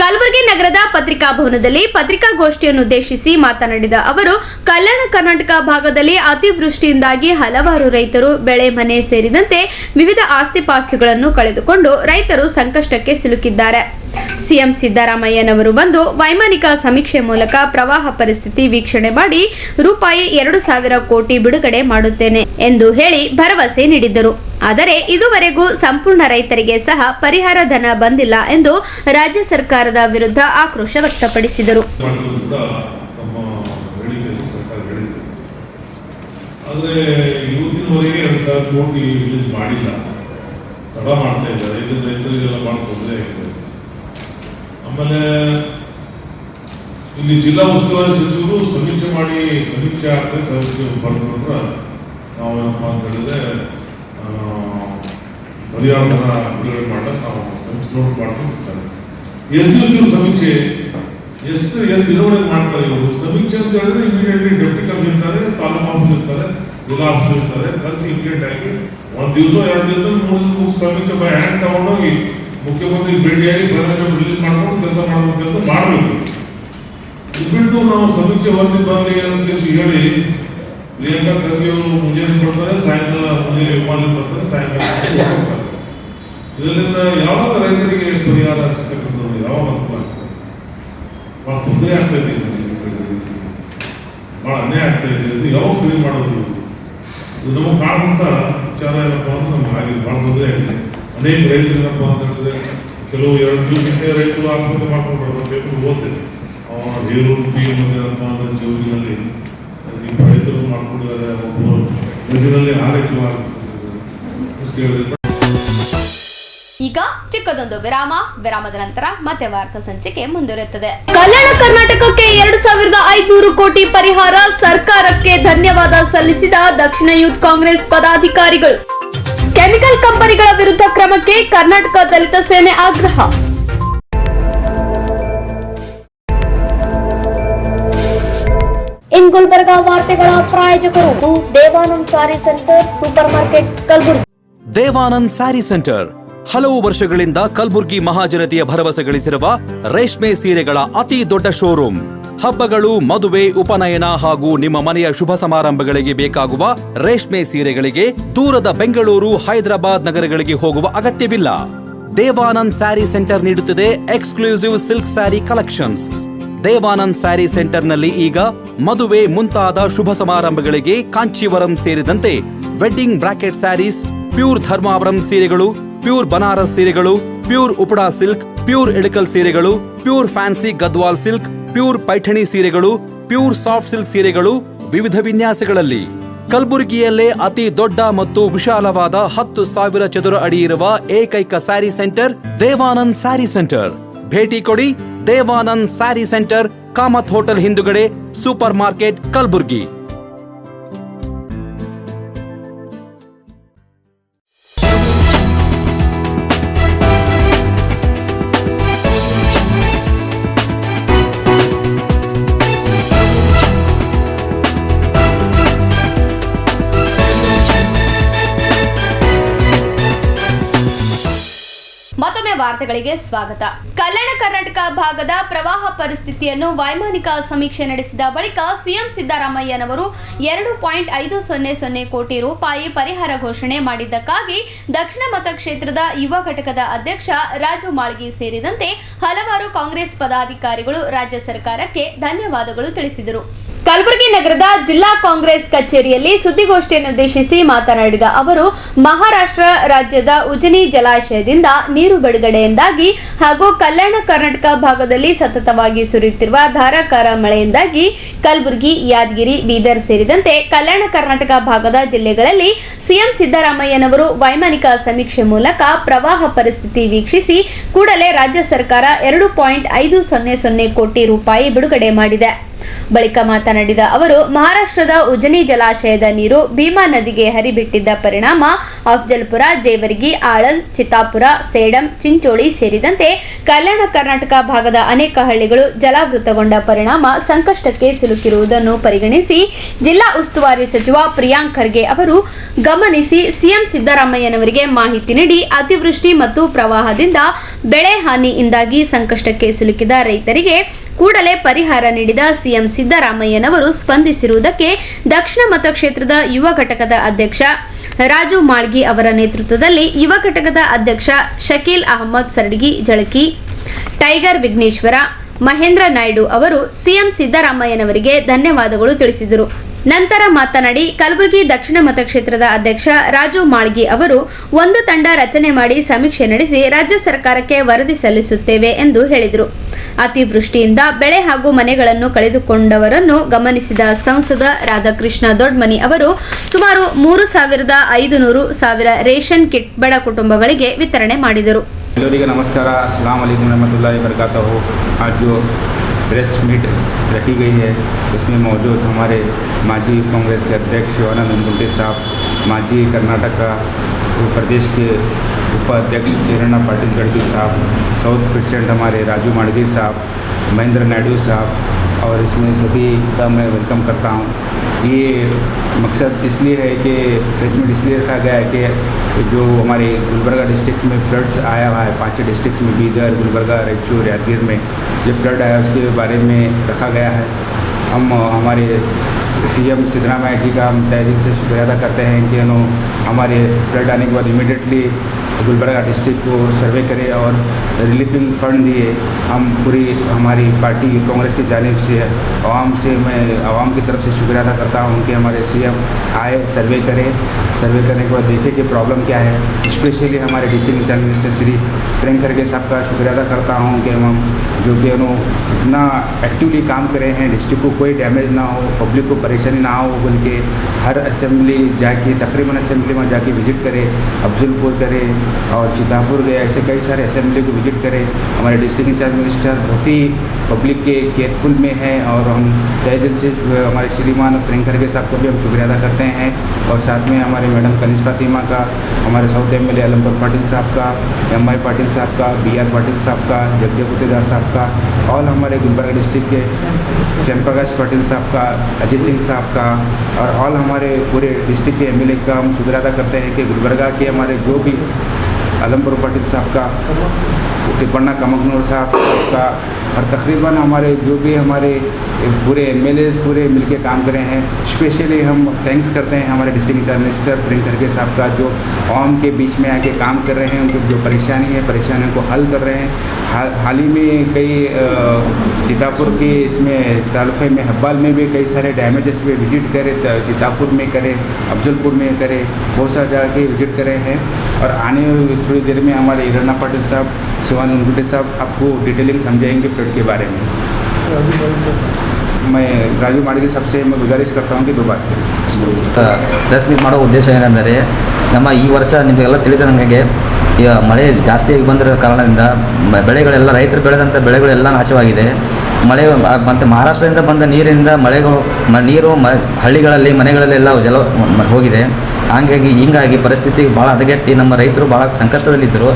ಕಲಬುರಗಿ ನಗರದ ಪತ್ರಿಕಾ ಭವನದಲ್ಲಿ ಪತ್ರಿಕಾಗೋಷ್ಠಿಯನ್ನುದ್ದೇಶಿಸಿ ಮಾತನಾಡಿದ ಅವರು, ಕಲ್ಯಾಣ ಕರ್ನಾಟಕ ಭಾಗದಲ್ಲಿ ಅತಿವೃಷ್ಟಿಯಿಂದಾಗಿ ಹಲವಾರು ರೈತರು ಬೆಳೆ, ಮನೆ ಸೇರಿದಂತೆ ವಿವಿಧ ಆಸ್ತಿಪಾಸ್ತಿಗಳನ್ನು ಕಳೆದುಕೊಂಡು ರೈತರು ಸಂಕಷ್ಟಕ್ಕೆ ಸಿಲುಕಿದ್ದಾರೆ. ಸಿಎಂ ಸಿದ್ದರಾಮಯ್ಯನವರು ಬಂದು ವೈಮಾನಿಕ ಸಮೀಕ್ಷೆ ಮೂಲಕ ಪ್ರವಾಹ ಪರಿಸ್ಥಿತಿ ವೀಕ್ಷಣೆ ಮಾಡಿ ರೂಪಾಯಿ 2,000 ಕೋಟಿ ಬಿಡುಗಡೆ ಮಾಡುತ್ತೇನೆ ಎಂದು ಹೇಳಿ ಭರವಸೆ ನೀಡಿದ್ದರು. ಆದರೆ ಇದುವರೆಗೂ ಸಂಪೂರ್ಣ ರೈತರಿಗೆ ಸಹ ಪರಿಹಾರ ಧನ ಬಂದಿಲ್ಲ ಎಂದು ರಾಜ್ಯ ಸರ್ಕಾರದ ವಿರುದ್ಧ ಆಕ್ರೋಶ ವ್ಯಕ್ತಪಡಿಸಿದರು. ಆದರೆ ಇವತ್ತಿನವರೆಗೆ 2,000 ಕೋಟಿ ರಿಲೀಸ್ ಮಾಡಿಲ್ಲ, ತಡ ಮಾಡ್ತಾ ಇದ್ದಾರೆ. ಇದರಿಂದ ರೈತರಿಗೆಲ್ಲ ಭಾಳ ತೊಂದರೆ ಆಗಿದೆ. ಆಮೇಲೆ ಇಲ್ಲಿ ಜಿಲ್ಲಾ ಉಸ್ತುವಾರಿ ಸಚಿವರು ಸಮೀಕ್ಷೆ ಮಾಡಿ ಸಮೀಕ್ಷೆ ಆಗದೆ ಸಮೀಕ್ಷೆ ಬರ್ಕೊಂಡ್ರೆ ನಾವೇನಪ್ಪ ಅಂತ ಹೇಳಿದ್ರೆ ಪರಿಹಾರ ಧನ ಬಿಡುಗಡೆ ಮಾಡಕ್ಕೆ ನಾವು ಸಮೀಕ್ಷೆ ನೋಡಿ ಮಾಡ್ಕೊಂಡಿರ್ತಾರೆ. ಎಷ್ಟು ದಿವಸ ಸಮೀಕ್ಷೆ, ಎಷ್ಟು ದಿನಗಳಿಗೆ ಮಾಡ್ತಾರೆ ಇವರು ಸಮೀಕ್ಷೆ ಅಂತ ಹೇಳಿದ್ರೆ ಇಮಿಡಿಯೇಟ್ಲಿ ಡೆಪ್ಟಿ ಕಮಿಷನರ್ ಇರ್ತಾರೆ, ತಾಲೂಕು ಆಫೀಸ್ ಇರ್ತಾರೆ, ಜಿಲ್ಲಾ ಆಫೀಸ್ ಇರ್ತಾರೆ, ಕರೆಸಿ ಇಮಿಡಿಯೇಟ್ ಆಗಿ 1 ದಿವಸ 2 ದಿವಸದಲ್ಲಿ 3 ದಿವಸ ಸಮೀಕ್ಷೆ ಬೈ ಹ್ಯಾಂಡ್ ತಗೊಂಡೋಗಿ ಮುಖ್ಯಮಂತ್ರಿ ಭೇಟಿಯಾಗಿ ಫೈನಾನ್ಷಿಯಲ್ ರಿಲೀಸ್ ಮಾಡ್ಕೊಂಡು ಕೆಲಸ ಮಾಡಬೇಕು. ಇದ್ಬಿಟ್ಟು ನಾವು ಸಮೀಕ್ಷೆ ವರದಿ ಬರಲಿ ಅಂತ ಹೇಳಿ ಪ್ರಿಯಾಂಕಾ ಖರ್ಗೆ ಅವರು ಮುಂಜಾನೆ ಕೊಡ್ತಾರೆ, ಸಾಯಂಕಾಲ ಮುಂಜಾನೆ ವಿಮಾನ ಬರ್ತಾರೆ, ಸಾಯಂಕಾಲ ಹೋಗ್ತಾರೆ. ಇದರಿಂದ ಯಾವಾಗ ರೈತರಿಗೆ ಪರಿಹಾರ ಸಿಗ್ತಕ್ಕಂಥದ್ದು ಯಾವಾಗ ಅನುಕೂಲ ಆಗ್ತದೆ? ಭಾಳ ತೊಂದರೆ ಆಗ್ತಾ ಇದೆ, ಭಾಳ ಅನ್ಯಾಯ ಆಗ್ತಾ ಇದೆ. ಇದು ಯಾವಾಗ ಸರಿ ಮಾಡೋದು? ಇದು ನಮಗೆ ಕಾಣುವಂಥ ವಿಚಾರ ಏನಪ್ಪ ಅಂದ್ರೆ ನಮ್ಗೆ ಆಗಿದೆ, ಭಾಳ ತೊಂದರೆ ಆಗಿದೆ. ಅನೇಕ ರೈತರು ಏನಪ್ಪ ಅಂತ ಹೇಳಿದ್ರೆ ಕೆಲವು 2 ದಿವಸಕ್ಕೆ ರೈತರು ಆತ್ಮಹತ್ಯೆ ಮಾಡ್ಕೊಂಡು ಪೇಪರ್ ಓದ್ತೇವೆ. ಅವನ ಬೇಲೂರು ಏನಪ್ಪ ಅಂದ್ರೆ ಜೀವನದಲ್ಲಿ ರೈತರು ಮಾಡ್ಕೊಂಡಿದ್ದಾರೆ, ಒಬ್ಬರು ನದಿನಲ್ಲಿ ಆರೈಕೆ ಈಗ ಚಿಕ್ಕದೊಂದು ವಿರಾಮದ ನಂತರ ಮತ್ತೆ ವಾರ್ತಾ ಸಂಚಿಕೆ ಮುಂದುವರಿಯುತ್ತದೆ. ಕಲ್ಯಾಣ ಕರ್ನಾಟಕಕ್ಕೆ 2,500 ಕೋಟಿ ಪರಿಹಾರ, ಸರ್ಕಾರಕ್ಕೆ ಧನ್ಯವಾದ ಸಲ್ಲಿಸಿದ ದಕ್ಷಿಣ ಯೂತ್ ಕಾಂಗ್ರೆಸ್ ಪದಾಧಿಕಾರಿಗಳು. ಕೆಮಿಕಲ್ ಕಂಪನಿಗಳ ವಿರುದ್ಧ ಕ್ರಮಕ್ಕೆ ಕರ್ನಾಟಕ ದಲಿತ ಸೇನೆ ಆಗ್ರಹ. ಇನ್ ಗುಲ್ಬರ್ಗಾ ವಾರ್ತೆಗಳ ಪ್ರಾಯೋಜಕರು Devanand sari centre, supermarket, Kalaburagi. Devanand sari centre ಹಲವು ವರ್ಷಗಳಿಂದ ಕಲಬುರ್ಗಿ ಮಹಾಜನತೆಯ ಭರವಸೆ ಗಳಿಸಿರುವ ರೇಷ್ಮೆ ಸೀರೆಗಳ ಅತಿ ದೊಡ್ಡ ಶೋರೂಮ್. ಹಬ್ಬಗಳು, ಮದುವೆ, ಉಪನಯನ ಹಾಗೂ ನಿಮ್ಮ ಮನೆಯ ಶುಭ ಸಮಾರಂಭಗಳಿಗೆ ಬೇಕಾಗುವ ರೇಷ್ಮೆ ಸೀರೆಗಳಿಗೆ ದೂರದ ಬೆಂಗಳೂರು, ಹೈದರಾಬಾದ್ ನಗರಗಳಿಗೆ ಹೋಗುವ ಅಗತ್ಯವಿಲ್ಲ. ದೇವಾನಂದ್ ಸ್ಯಾರಿ ಸೆಂಟರ್ ನೀಡುತ್ತಿದೆ exclusive silk sari collections. Devanand sari ಸೆಂಟರ್ನಲ್ಲಿ ಈಗ ಮದುವೆ ಮುಂತಾದ ಶುಭ ಸಮಾರಂಭಗಳಿಗೆ ಕಾಂಚೀವರಂ ಸೇರಿದಂತೆ wedding brocade saris, pure Dharmavaram ಸೀರೆಗಳು, ಪ್ಯೂರ್ ಬನಾರಸ್ ಸೀರೆಗಳು, pure Uppada silk, pure Ilkal ಸೀರೆಗಳು, pure fancy Gadwal silk, pure Paithani ಸೀರೆಗಳು, ಪ್ಯೂರ್ ಸಾಫ್ಟ್ ಸಿಲ್ಕ್ ಸೀರೆಗಳು ವಿವಿಧ ವಿನ್ಯಾಸಗಳಲ್ಲಿ. ಕಲಬುರಗಿಯಲ್ಲೇ ಅತಿ ದೊಡ್ಡ ಮತ್ತು ವಿಶಾಲವಾದ 10,000 ಚದುರ ಅಡಿ ಇರುವ ಏಕೈಕ ಸ್ಯಾರಿ ಸೆಂಟರ್ ದೇವಾನಂದ್ ಸ್ಯಾರಿ ಸೆಂಟರ್. ಭೇಟಿ ಕೊಡಿ. ದೇವಾನಂದ್ ಸ್ಯಾರಿ ಸೆಂಟರ್, ಕಾಮತ್ ಹೋಟೆಲ್ ಹಿಂದುಗಡೆ, ಸೂಪರ್ ಮಾರ್ಕೆಟ್, ಕಲಬುರಗಿ. ಮತ್ತೊಮ್ಮೆ ವಾರ್ತೆಗಳಿಗೆ ಸ್ವಾಗತ. ಕಲ್ಯಾಣ ಕರ್ನಾಟಕ ಭಾಗದ ಪ್ರವಾಹ ಪರಿಸ್ಥಿತಿಯನ್ನು ವೈಮಾನಿಕ ಸಮೀಕ್ಷೆ ನಡೆಸಿದ ಬಳಿಕ ಸಿಎಂ ಸಿದ್ದರಾಮಯ್ಯನವರು 2.500 ಕೋಟಿ ರೂಪಾಯಿ ಪರಿಹಾರ ಘೋಷಣೆ ಮಾಡಿದ್ದಕ್ಕಾಗಿ ದಕ್ಷಿಣ ಮತಕ್ಷೇತ್ರದ ಯುವ ಘಟಕದ ಅಧ್ಯಕ್ಷ ರಾಜು ಮಾಳ್ಗಿ ಸೇರಿದಂತೆ ಹಲವಾರು ಕಾಂಗ್ರೆಸ್ ಪದಾಧಿಕಾರಿಗಳು ರಾಜ್ಯ ಸರ್ಕಾರಕ್ಕೆ ಧನ್ಯವಾದಗಳು ತಿಳಿಸಿದರು. ಕಲಬುರಗಿ ನಗರದ ಜಿಲ್ಲಾ ಕಾಂಗ್ರೆಸ್ ಕಚೇರಿಯಲ್ಲಿ ಸುದ್ದಿಗೋಷ್ಠಿಯನ್ನುದ್ದೇಶಿಸಿ ಮಾತನಾಡಿದ ಅವರು, ಮಹಾರಾಷ್ಟ್ರ ರಾಜ್ಯದ ಉಜನಿ ಜಲಾಶಯದಿಂದ ನೀರು ಬಿಡುಗಡೆಯಿಂದಾಗಿ ಹಾಗೂ ಕಲ್ಯಾಣ ಕರ್ನಾಟಕ ಭಾಗದಲ್ಲಿ ಸತತವಾಗಿ ಸುರಿಯುತ್ತಿರುವ ಧಾರಾಕಾರ ಮಳೆಯಿಂದಾಗಿ ಕಲಬುರಗಿ, ಯಾದಗಿರಿ, ಬೀದರ್ ಸೇರಿದಂತೆ ಕಲ್ಯಾಣ ಕರ್ನಾಟಕ ಭಾಗದ ಜಿಲ್ಲೆಗಳಲ್ಲಿ ಸಿಎಂ ಸಿದ್ದರಾಮಯ್ಯನವರು ವೈಮಾನಿಕ ಸಮೀಕ್ಷೆ ಮೂಲಕ ಪ್ರವಾಹ ಪರಿಸ್ಥಿತಿ ವೀಕ್ಷಿಸಿ ಕೂಡಲೇ ರಾಜ್ಯ ಸರ್ಕಾರ 2.500 ಕೋಟಿ ರೂಪಾಯಿ ಬಿಡುಗಡೆ ಮಾಡಿದೆ. ಬಳಿಕ ಮಾತನಾಡಿದ ಅವರು, ಮಹಾರಾಷ್ಟ್ರದ ಉಜನಿ ಜಲಾಶಯದ ನೀರು ಭೀಮಾ ನದಿಗೆ ಹರಿಬಿಟ್ಟಿದ್ದ ಪರಿಣಾಮ ಅಫ್ಜಲ್ಪುರ, ಜೇವರ್ಗಿ, ಆಳಂದ್, ಚಿತ್ತಾಪುರ, ಸೇಡಂ, ಚಿಂಚೋಳಿ ಸೇರಿದಂತೆ ಕಲ್ಯಾಣ ಕರ್ನಾಟಕ ಭಾಗದ ಅನೇಕ ಹಳ್ಳಿಗಳು ಜಲಾವೃತಗೊಂಡ ಪರಿಣಾಮ ಸಂಕಷ್ಟಕ್ಕೆ ಸಿಲುಕಿರುವುದನ್ನು ಪರಿಗಣಿಸಿ ಜಿಲ್ಲಾ ಉಸ್ತುವಾರಿ ಸಚಿವ ಪ್ರಿಯಾಂಕ್ ಖರ್ಗೆ ಅವರು ಗಮನಿಸಿ ಸಿಎಂ ಸಿದ್ದರಾಮಯ್ಯನವರಿಗೆ ಮಾಹಿತಿ ನೀಡಿ ಅತಿವೃಷ್ಟಿ ಮತ್ತು ಪ್ರವಾಹದಿಂದ ಬೆಳೆ ಹಾನಿಯಿಂದಾಗಿ ಸಂಕಷ್ಟಕ್ಕೆ ಸಿಲುಕಿದ ರೈತರಿಗೆ ಕೂಡಲೇ ಪರಿಹಾರ ನೀಡಿದ ಸಿಎಂ ಸಿದ್ದರಾಮಯ್ಯನವರು ಸ್ಪಂದಿಸಿರುವುದಕ್ಕೆ ದಕ್ಷಿಣ ಮತಕ್ಷೇತ್ರದ ಯುವ ಘಟಕದ ಅಧ್ಯಕ್ಷ ರಾಜು ಮಾಳ್ಗಿ ಅವರ ನೇತೃತ್ವದಲ್ಲಿ ಯುವ ಘಟಕದ ಅಧ್ಯಕ್ಷ ಶಕೀಲ್ ಅಹಮದ್ ಸರ್ಡ್ಗಿ ಜಳಕಿ, ಟೈಗರ್ ವಿಘ್ನೇಶ್ವರ, ಮಹೇಂದ್ರ ನಾಯ್ಡು ಅವರು ಸಿಎಂ ಸಿದ್ದರಾಮಯ್ಯನವರಿಗೆ ಧನ್ಯವಾದಗಳು ತಿಳಿಸಿದರು. ನಂತರ ಮಾತನಾಡಿ ಕಲಬುರಗಿ ದಕ್ಷಿಣ ಮತಕ್ಷೇತ್ರದ ಅಧ್ಯಕ್ಷ ರಾಜು ಮಾಳ್ಗಿ ಅವರು ಒಂದು ತಂಡ ರಚನೆ ಮಾಡಿ ಸಮೀಕ್ಷೆ ನಡೆಸಿ ರಾಜ್ಯ ಸರ್ಕಾರಕ್ಕೆ ವರದಿ ಸಲ್ಲಿಸುತ್ತೇವೆ ಎಂದು ಹೇಳಿದರು. ಅತಿವೃಷ್ಟಿಯಿಂದ ಬೆಳೆ ಹಾಗೂ ಮನೆಗಳನ್ನು ಕಳೆದುಕೊಂಡವರನ್ನು ಗಮನಿಸಿದ ಸಂಸದ ರಾಧಾಕೃಷ್ಣ ದೊಡ್ಮನಿ ಅವರು ಸುಮಾರು 3,500 ರೇಷನ್ ಕಿಟ್ ಬಡ ಕುಟುಂಬಗಳಿಗೆ ವಿತರಣೆ ಮಾಡಿದರು. ಎಲ್ಲರಿಗೂ ನಮಸ್ಕಾರ. अस्सलाम वालेकुम रहमतुल्लाहि वबरकातुहू। आज जो प्रेस मीट रखी गई है उसमें मौजूद हमारे माजी कांग्रेस के अध्यक्ष शिवानंद मुंडे साहब, माजी कर्नाटक का प्रदेश के उपाध्यक्ष किरणा पाटिल गढ़वी साहब, साउथ प्रेसिडेंट हमारे राजू माड़गी साहब, महेंद्र नायडू साहब, और इसमें सभी का मैं वेलकम करता हूँ। ये मकसद इसलिए है कि प्रेस मीट इसलिए रखा गया है कि जो हमारे गुलबर्गा डिस्ट्रिक्ट में फ्लड्स आया हुआ है, 5 डिस्ट्रिक्ट में बीदर, गुलबर्गा, रायचूर, यादगीर में जो फ्लड आया उसके बारे में रखा गया है। हम हमारे सीएम सिद्धरामैया जी का हम तहे दिल से शुक्रिया अदा करते हैं कि हमारे फ्लड आने के बाद इमीडिएटली गुलबर्गा डिस्ट्रिक्ट को सर्वे करे और रिलीफिंग फंड दिए। हम पूरी हमारी पार्टी कांग्रेस की जानिब से मैं आवाम की तरफ से शुक्रिया अदा करता हूँ कि हमारे सीएम आए, सर्वे करने के बाद देखे कि प्रॉब्लम क्या है। स्पेशली हमारे district in charge minister Shri Priyank Kharge साहब का शुक्रिया अदा करता हूँ कि हम जो कि इतना एक्टिवली काम करे हैं, डिस्ट्रिक्ट को कोई डैमेज ना हो, पब्लिक को परेशानी ना हो, बल्कि हर असेंबली जाके तकरीबन असेंबली में जाके विजिट करे, अफजलपुर करे और चितापुर गए, ऐसे कई सारे असेंबली को विजिट करें। हमारे डिस्ट्रिक्ट इंचार्ज मिनिस्टर बहुत ही पब्लिक के केयरफुल में हैं और हम तहे दिल से हमारे श्रीमान प्रियंक खरगे साहब को भी हम शुक्रिया अदा करते हैं। और साथ में हमारे मैडम कनिष्ठ फातिमा का, हमारे साउथ एमएलए अलमपुर पाटिल साहब का, एम.आई. पाटिल साहब का, बी.आर. पाटिल साहब का, जगदेव गुत्तेदार साहब का, और हमारे गुलबर्गा डिस्ट्रिक्ट के श्याम प्रकाश पाटिल साहब का, अजय सिंह साहब का, और ऑल हमारे पूरे डिस्ट्रिक्ट के एमएलए का हम शुक्रिया अदा करते हैं कि गुलबर्गा के हमारे जो भी अलमपुर पाटिल साहब का, तिपन्ना कमकनूर साहब का, और तकरीबन हमारे जो भी हमारे पूरे MLAs पूरे मिलके काम कर रहे हैं। स्पेशली हम थैंक्स करते हैं हमारे डिस्ट्रिक्ट इंचार्ज मिनिस्टर प्रियंका खड़गे साहब का, जो आवाम के बीच में आके काम कर रहे हैं, उनकी जो परेशानियों को हल कर रहे हैं। हाल ही में कई चितापुर के इसमें तालुके में हब्बाल में भी कई सारे डैमेजेस पे विजिट करे, चितापुर में करे, अफजलपुर में करे, बहुत सारी जगह के विजिट करे हैं। और आने थोड़ी देर में हमारे हिरणा पाटिल साहब, शिवानंद गुटे साहब आपको डिटेलिंग समझाएंगे फ्लड के बारे में। मैं राजू माड़गी साहब से मैं गुजारिश करता हूँ कि 2 बात करें। ಪ್ರೆಸ್ ಮೀಟ್ ಮಾಡೋ ಉದ್ದೇಶ ಏನೆಂದರೆ, ನಮ್ಮ ಈ ವರ್ಷ ನಿಮಗೆಲ್ಲ ತಿಳಿದ ನನಗೆ ಈಗ ಮಳೆ ಜಾಸ್ತಿ ಬಂದಿರೋ ಕಾರಣದಿಂದ ಬೆಳೆಗಳೆಲ್ಲ ರೈತರು ಬೆಳೆದಂಥ ಬೆಳೆಗಳೆಲ್ಲ ನಾಶವಾಗಿದೆ. ಮಳೆ ಮತ್ತು ಮಹಾರಾಷ್ಟ್ರದಿಂದ ಬಂದ ನೀರಿನಿಂದ ನೀರು ಹಳ್ಳಿಗಳಲ್ಲಿ ಮನೆಗಳಲ್ಲೆಲ್ಲ ಜಲ ಹೋಗಿದೆ. ಹಿಂಗಾಗಿ ಪರಿಸ್ಥಿತಿ ಭಾಳ ಹದಗೆಟ್ಟು ನಮ್ಮ ರೈತರು ಭಾಳ ಸಂಕಷ್ಟದಲ್ಲಿದ್ದರು.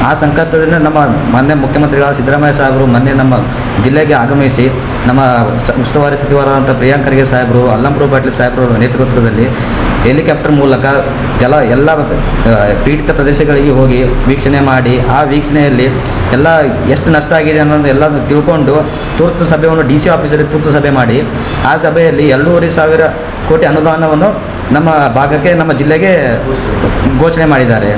ಆ ಸಂಕಷ್ಟದಿಂದ ನಮ್ಮ ಮೊನ್ನೆ ಮುಖ್ಯಮಂತ್ರಿಗಳಾದ ಸಿದ್ದರಾಮಯ್ಯ ಸಾಹೇಬರು ಮೊನ್ನೆ ನಮ್ಮ ಜಿಲ್ಲೆಗೆ ಆಗಮಿಸಿ ನಮ್ಮ ಉಸ್ತುವಾರಿ ಸಚಿವರಾದಂಥ ಪ್ರಿಯಾಂಕ ಖರ್ಗೆ ಸಾಹೇಬರು, ಅಲ್ಲಂಪ್ರಭು ಪಾಟೀಲ್ ಸಾಹೇಬರು ನೇತೃತ್ವದಲ್ಲಿ ಹೆಲಿಕಾಪ್ಟರ್ ಮೂಲಕ ಎಲ್ಲ ಪೀಡಿತ ಪ್ರದೇಶಗಳಿಗೆ ಹೋಗಿ ವೀಕ್ಷಣೆ ಮಾಡಿ, ಆ ವೀಕ್ಷಣೆಯಲ್ಲಿ ಎಲ್ಲ ಎಷ್ಟು ನಷ್ಟ ಆಗಿದೆ ಅನ್ನೋದು ಎಲ್ಲ ತಿಳ್ಕೊಂಡು ತುರ್ತು ಸಭೆಯನ್ನು DC ಆಫೀಸಲ್ಲಿ ತುರ್ತು ಸಭೆ ಮಾಡಿ, ಆ ಸಭೆಯಲ್ಲಿ 2,500 ಕೋಟಿ ಅನುದಾನವನ್ನು ನಮ್ಮ ಭಾಗಕ್ಕೆ, ನಮ್ಮ ಜಿಲ್ಲೆಗೆ ಘೋಷಣೆ ಮಾಡಿದ್ದಾರೆ.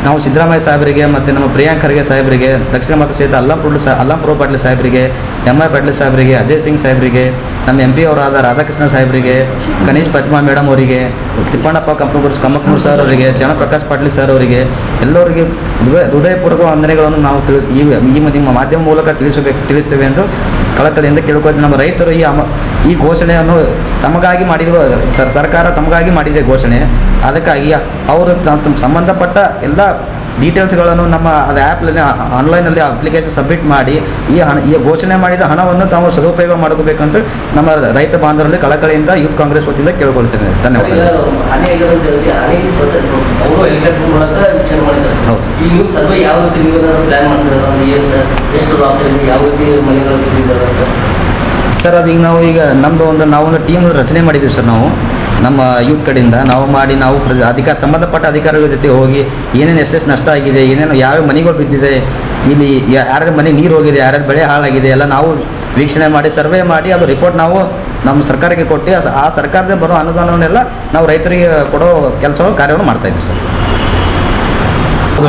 ನಾವು ಸಿದ್ದರಾಮಯ್ಯ ಸಾಹೇಬರಿಗೆ ಮತ್ತು ನಮ್ಮ ಪ್ರಿಯಾಂಕ ಖರ್ಗೆ ಸಾಹೇಬರಿಗೆ, ದಕ್ಷಿಣ ಮತ ಕ್ಷೇತ್ರ ಅಲ್ಲಂಪ್ರಭು ಪಾಟೀಲ್ ಸಾಹೇಬರಿಗೆ, MI ಪಾಟೀಲ್ ಸಾಹೇಬರಿಗೆ, ಅಜಯ್ ಸಿಂಗ್ ಸಾಹೇಬರಿಗೆ, ನಮ್ಮ MP ಅವರಾದ ರಾಧಾಕೃಷ್ಣ ಸಾಹೇಬರಿಗೆ, ಕನೀಶ್ ಪ್ರತಿಮಾ ಮೇಡಮ್ ಅವರಿಗೆ, ತಿಪ್ಪಣ್ಣಪ್ಪ ಕಮ್ಮಕ್ನೂರ್ ಸರ್ ಅವರಿಗೆ, ಶರಣ ಪ್ರಕಾಶ್ ಪಾಟೀಲ್ ಸರ್ ಅವರಿಗೆ ಎಲ್ಲರಿಗೆ ಹೃದಯಪೂರ್ವಕ ವಂದನೆಗಳನ್ನು ನಾವು ನಿಮ್ಮ ಮಾಧ್ಯಮ ಮೂಲಕ ತಿಳಿಸ್ತೇವೆ ಎಂದು ಕಳಕಳಿಯಿಂದ ಕೇಳ್ಕೊಳ್ತೀವಿ. ನಮ್ಮ ರೈತರು ಈ ಘೋಷಣೆಯನ್ನು ತಮಗಾಗಿ ಮಾಡಿರುವ ಸರ್ಕಾರ ತಮಗಾಗಿ ಮಾಡಿದೆ ಘೋಷಣೆ. ಅದಕ್ಕಾಗಿ ಅವರು ಸಂಬಂಧಪಟ್ಟ ಎಲ್ಲ ಡೀಟೇಲ್ಸ್ಗಳನ್ನು ನಮ್ಮ ಅದು ಆ್ಯಪ್ನಲ್ಲಿ ಆನ್ಲೈನಲ್ಲಿ ಅಪ್ಲಿಕೇಶನ್ ಸಬ್ಮಿಟ್ ಮಾಡಿ ಈ ಘೋಷಣೆ ಮಾಡಿದ ಹಣವನ್ನು ತಾವು ಸದುಪಯೋಗ ಮಾಡ್ಕೋಬೇಕಂತ ನಮ್ಮ ರೈತ ಬಾಂಧವರಲ್ಲಿ ಕಳಕಳಿಯಿಂದ ಯೂತ್ ಕಾಂಗ್ರೆಸ್ ವತಿಯಿಂದ ಕೇಳ್ಕೊಳ್ತೇನೆ. ಧನ್ಯವಾದ. ಸರ್, ಅದು ಈಗ ನಾವೊಂದು ಟೀಮ್ ರಚನೆ ಮಾಡಿದ್ದೀವಿ ಸರ್. ನಾವು ನಮ್ಮ ಯೂತ್ ಕಡೆಯಿಂದ ನಾವು ಸಂಬಂಧಪಟ್ಟ ಅಧಿಕಾರಿಗಳ ಜೊತೆ ಹೋಗಿ ಏನೇನು ಎಷ್ಟೆಷ್ಟು ನಷ್ಟ ಆಗಿದೆ, ಏನೇನು ಯಾವ್ಯಾವ ಮನೆಗಳು ಬಿದ್ದಿದೆ, ಇಲ್ಲಿ ಯಾರ್ಯಾರ ಮನೆ ನೀರು ಹೋಗಿದೆ, ಯಾರ್ಯಾರ ಬೆಳೆ ಹಾಳಾಗಿದೆ ಎಲ್ಲ ನಾವು ವೀಕ್ಷಣೆ ಮಾಡಿ ಸರ್ವೆ ಮಾಡಿ ಅದು ರಿಪೋರ್ಟ್ ನಾವು ನಮ್ಮ ಸರ್ಕಾರಕ್ಕೆ ಕೊಟ್ಟು ಆ ಸರ್ಕಾರದಿಂದ ಬರೋ ಅನುದಾನವನ್ನೆಲ್ಲ ನಾವು ರೈತರಿಗೆ ಕೊಡೋ ಕಾರ್ಯವನ್ನು ಮಾಡ್ತಾಯಿದ್ದೀವಿ ಸರ್.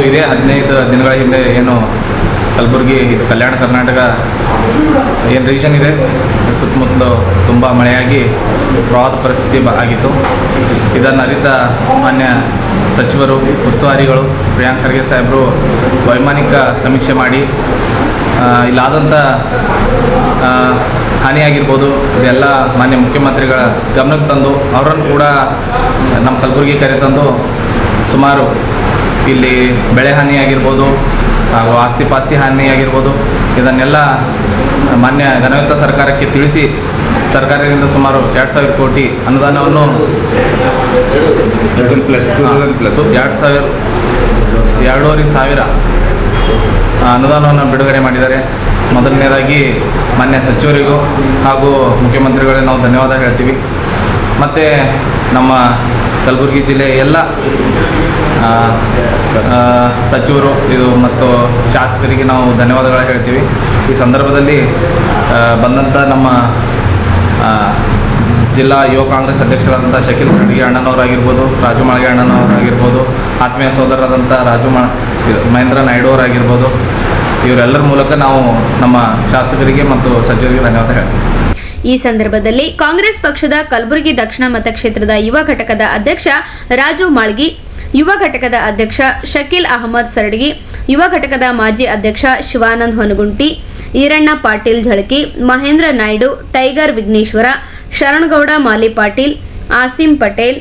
ಇದೇ 15 ದಿನಗಳ ಹಿಂದೆ ಏನು ಕಲಬುರಗಿ ಇದು ಕಲ್ಯಾಣ ಕರ್ನಾಟಕ ಏನು ರೀಜನ್ ಇದೆ, ಸುತ್ತಮುತ್ತಲು ತುಂಬ ಮಳೆಯಾಗಿ ಪ್ರವಾಹ ಪರಿಸ್ಥಿತಿ ಆಗಿತ್ತು. ಇದನ್ನು ಅರಿತ ಮಾನ್ಯ ಸಚಿವರು, ಉಸ್ತುವಾರಿಗಳು ಪ್ರಿಯಾಂಕ ಖರ್ಗೆ ಸಾಹೇಬರು ವೈಮಾನಿಕ ಸಮೀಕ್ಷೆ ಮಾಡಿ ಇಲ್ಲಾದಂಥ ಹಾನಿಯಾಗಿರ್ಬೋದು ಇದೆಲ್ಲ ಮಾನ್ಯ ಮುಖ್ಯಮಂತ್ರಿಗಳ ಗಮನಕ್ಕೆ ತಂದು ಅವರನ್ನು ಕೂಡ ನಮ್ಮ ಕಲಬುರಗಿ ಕರೆತಂದು ಸುಮಾರು ಇಲ್ಲಿ ಬೆಳೆ ಹಾನಿಯಾಗಿರ್ಬೋದು ಹಾಗೂ ಆಸ್ತಿ ಪಾಸ್ತಿ ಹಾನಿಯಾಗಿರ್ಬೋದು ಇದನ್ನೆಲ್ಲ ಮಾನ್ಯ ಘನಯುತ ಸರ್ಕಾರಕ್ಕೆ ತಿಳಿಸಿ ಸರ್ಕಾರದಿಂದ ಸುಮಾರು 2,000 ಕೋಟಿ ಅನುದಾನವನ್ನು 2,500 ಅನುದಾನವನ್ನು ಬಿಡುಗಡೆ ಮಾಡಿದ್ದಾರೆ. ಮೊದಲನೇದಾಗಿ ಮಾನ್ಯ ಸಚಿವರಿಗೂ ಹಾಗೂ ಮುಖ್ಯಮಂತ್ರಿಗಳಿಗೆ ನಾವು ಧನ್ಯವಾದ ಹೇಳ್ತೀವಿ. ಮತ್ತು ನಮ್ಮ ಕಲಬುರಗಿ ಜಿಲ್ಲೆಯ ಎಲ್ಲ ಸಚಿವರು ಮತ್ತು ಶಾಸಕರಿಗೆ ನಾವು ಧನ್ಯವಾದಗಳು ಹೇಳ್ತೀವಿ. ಈ ಸಂದರ್ಭದಲ್ಲಿ ಬಂದಂಥ ನಮ್ಮ ಜಿಲ್ಲಾ ಯುವ ಕಾಂಗ್ರೆಸ್ ಅಧ್ಯಕ್ಷರಾದಂಥ ಶಕೀಲ್ ಸಂಡಿಗೆ ಅಣ್ಣನವರಾಗಿರ್ಬೋದು, ರಾಜು ಮಾಳ್ಗೆ ಅಣ್ಣನವರಾಗಿರ್ಬೋದು, ಆತ್ಮೀಯ ಸೋದರರಾದಂಥ ಮಹೇಂದ್ರ ನಾಯ್ಡು ಅವರಾಗಿರ್ಬೋದು, ಇವರೆಲ್ಲರ ಮೂಲಕ ನಾವು ನಮ್ಮ ಶಾಸಕರಿಗೆ ಮತ್ತು ಸಚಿವರಿಗೆ ಧನ್ಯವಾದ ಹೇಳ್ತೀವಿ. ಈ ಸಂದರ್ಭದಲ್ಲಿ ಕಾಂಗ್ರೆಸ್ ಪಕ್ಷದ ಕಲಬುರಗಿ ದಕ್ಷಿಣ ಮತಕ್ಷೇತ್ರದ ಯುವ ಘಟಕದ ಅಧ್ಯಕ್ಷ ರಾಜು ಮಾಳ್ಗಿ, ಯುವ ಘಟಕದ ಅಧ್ಯಕ್ಷ ಶಕೀಲ್ ಅಹಮದ್ ಸರ್ಡಗಿ, ಯುವ ಘಟಕದ ಮಾಜಿ ಅಧ್ಯಕ್ಷ ಶಿವಾನಂದ್ ಹೊನಗುಂಟಿ, ಈರಣ್ಣ ಪಾಟೀಲ್ ಝಳಕಿ, ಮಹೇಂದ್ರ ನಾಯ್ಡು, ಟೈಗರ್ ವಿಘ್ನೇಶ್ವರ, ಶರಣಗೌಡ ಮಾಲಿ ಪಾಟೀಲ್, ಆಸಿಂ ಪಟೇಲ್,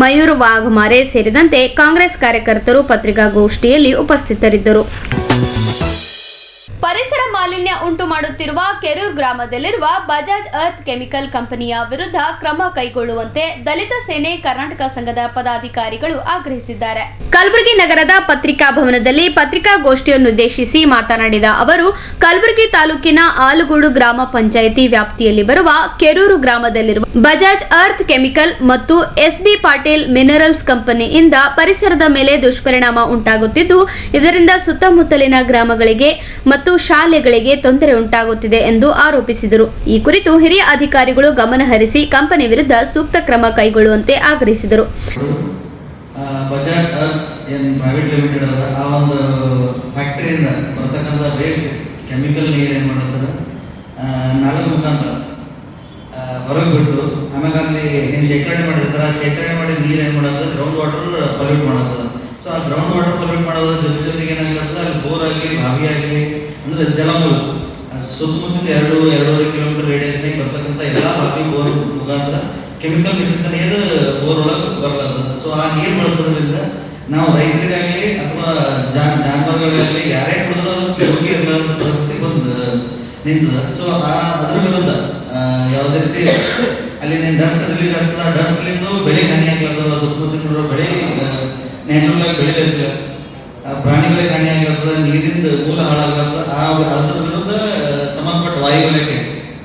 ಮಯೂರ್ ವಾಘಮಾರೆ ಸೇರಿದಂತೆ ಕಾಂಗ್ರೆಸ್ ಕಾರ್ಯಕರ್ತರು ಪತ್ರಿಕಾಗೋಷ್ಠಿಯಲ್ಲಿ ಉಪಸ್ಥಿತರಿದ್ದರು. ಪರಿಸರ ಮಾಲಿನ್ಯ ಉಂಟು ಮಾಡುತ್ತಿರುವ ಕೆರೂರು ಗ್ರಾಮದಲ್ಲಿರುವ ಬಜಾಜ್ ಅರ್ತ್ ಕೆಮಿಕಲ್ ಕಂಪನಿಯ ವಿರುದ್ಧ ಕ್ರಮ ಕೈಗೊಳ್ಳುವಂತೆ ದಲಿತ ಸೇನೆ ಕರ್ನಾಟಕ ಸಂಘದ ಪದಾಧಿಕಾರಿಗಳು ಆಗ್ರಹಿಸಿದ್ದಾರೆ. ಕಲಬುರಗಿ ನಗರದ ಪತ್ರಿಕಾ ಭವನದಲ್ಲಿ ಪತ್ರಿಕಾಗೋಷ್ಠಿಯನ್ನುದ್ದೇಶಿಸಿ ಮಾತನಾಡಿದ ಅವರು, ಕಲಬುರಗಿ ತಾಲೂಕಿನ ಆಲೂಗೂಡು ಗ್ರಾಮ ಪಂಚಾಯಿತಿ ವ್ಯಾಪ್ತಿಯಲ್ಲಿ ಬರುವ ಕೆರೂರು ಗ್ರಾಮದಲ್ಲಿರುವ ಬಜಾಜ್ ಅರ್ತ್ ಕೆಮಿಕಲ್ ಮತ್ತು SB ಪಾಟೀಲ್ ಮಿನರಲ್ಸ್ ಕಂಪನಿಯಿಂದ ಪರಿಸರದ ಮೇಲೆ ದುಷ್ಪರಿಣಾಮ ಉಂಟಾಗುತ್ತಿದ್ದು, ಇದರಿಂದ ಸುತ್ತಮುತ್ತಲಿನ ಗ್ರಾಮಗಳಿಗೆ ಮತ್ತು ಶಾಲೆಗಳಿಗೆ ತೊಂದರೆ ಉಂಟಾಗುತ್ತಿದೆ ಎಂದು ಆರೋಪಿಸಿದರು. ಈ ಕುರಿತು ಹಿರಿಯ ಅಧಿಕಾರಿಗಳು ಗಮನ ಹರಿಸಿ ಕಂಪನಿ ವಿರುದ್ಧ ಸೂಕ್ತ ಕ್ರಮ ಕೈಗೊಳ್ಳುವಂತೆ ಆಗ್ರಹಿಸಿದರು. ಬಜಾಜ್ ಅರ್ತ್ ಏನು ಪ್ರೈವೇಟ್ ಲಿಮಿಟೆಡ್ ಅದ ಆ ಒಂದು ಫ್ಯಾಕ್ಟ್ರಿಯಿಂದ ಬರ್ತಕ್ಕಂಥ ವೇಸ್ಟ್ ಕೆಮಿಕಲ್ ನೀರು ಏನು ಮಾಡ್ತಾರೆ ನಾಲ್ಕು ಮುಖಾಂತರ ಹೊರಗೆ ಬಿಟ್ಟು ಆಮ್ಯಾಗ ಅಲ್ಲಿ ಏನು ಶೇಖರಣೆ ಮಾಡಿರ್ತಾರೆ ಆ ಶೇಖರಣೆ ಮಾಡಿದ ನೀರು ಏನು ಮಾಡೋದು ಗ್ರೌಂಡ್ ವಾಟರ್ ಪೊಲ್ಯೂಟ್ ಮಾಡೋದು. ಸೊ ಆ ಗ್ರೌಂಡ್ ವಾಟರ್ ಪೊಲ್ಯೂಟ್ ಮಾಡೋದ್ರ ಜೊತೆಗೆ ಏನಾಗ್ಲತ್ತದ ಅಲ್ಲಿ ಬೋರ್ ಆಗಲಿ ಬಾವಿ ಆಗಲಿ ಅಂದರೆ ಜಲಮೂಲ ಸುತ್ತಮುತ್ತಲಿಂದ 2-2.5 ಕಿಲೋಮೀಟರ್ ರೇಡಿಯಸ್ನಾಗ ಬರ್ತಕ್ಕಂಥ ಎಲ್ಲ ಬಾವಿ ಬೋರ್ ಮುಖಾಂತರ ಕೆಮಿಕಲ್ ಮಿಶ್ರಿತ ನೀರು ಬೋರ್ ಒಳಗೆ ಬರ್ಲತ್ತದ. ಸೊ ಆ ನೀರು ಬಳಸೋದ್ರಿಂದ ನಾವು ರೈತರಿಗಾಗಲಿ ಅಥವಾ ಜಾನುವಾರುಗಳಿಗಾಗಲಿ ಯಾರೇ ಕುಡಿದ್ರೂ ಅದು ಯೋಗ್ಯ ಇರಲಾರದ ಪರಿಸ್ಥಿತಿ ಬಂದು ನಿಂತದ. ಸೊ ಅದ್ರ ವಿರುದ್ಧ ಯಾವುದೇ ರೀತಿ ಅಲ್ಲಿ ಡಸ್ಟ್ ರಿಲೀಸ್ ಆಗ್ತದೆ, ಆ ಡಸ್ಟ್ಲಿಂದ ಬೆಳೆ ಹಾನಿ ಆಗ್ಲತ್ತದ, ಸುತ್ತಮುತ್ತಲಿನ ಬೆಳೆ ನ್ಯಾಚುರಲ್ ಆಗಿ ಬೆಳಿಲತ್ತಿಲ್ಲ, ಪ್ರಾಣಿಗಳಿಗೆ ಹಾನಿ ಆಗ್ಲತ್ತದ, ನೀರಿಂದ ಮೂಲ ಹಾಳಾಗ್ಲತ್ತದ. ಅದ್ರ ವಿರುದ್ಧ ಸಂಬಂಧಪಟ್ಟ ವಾಯು ಇಲಾಖೆ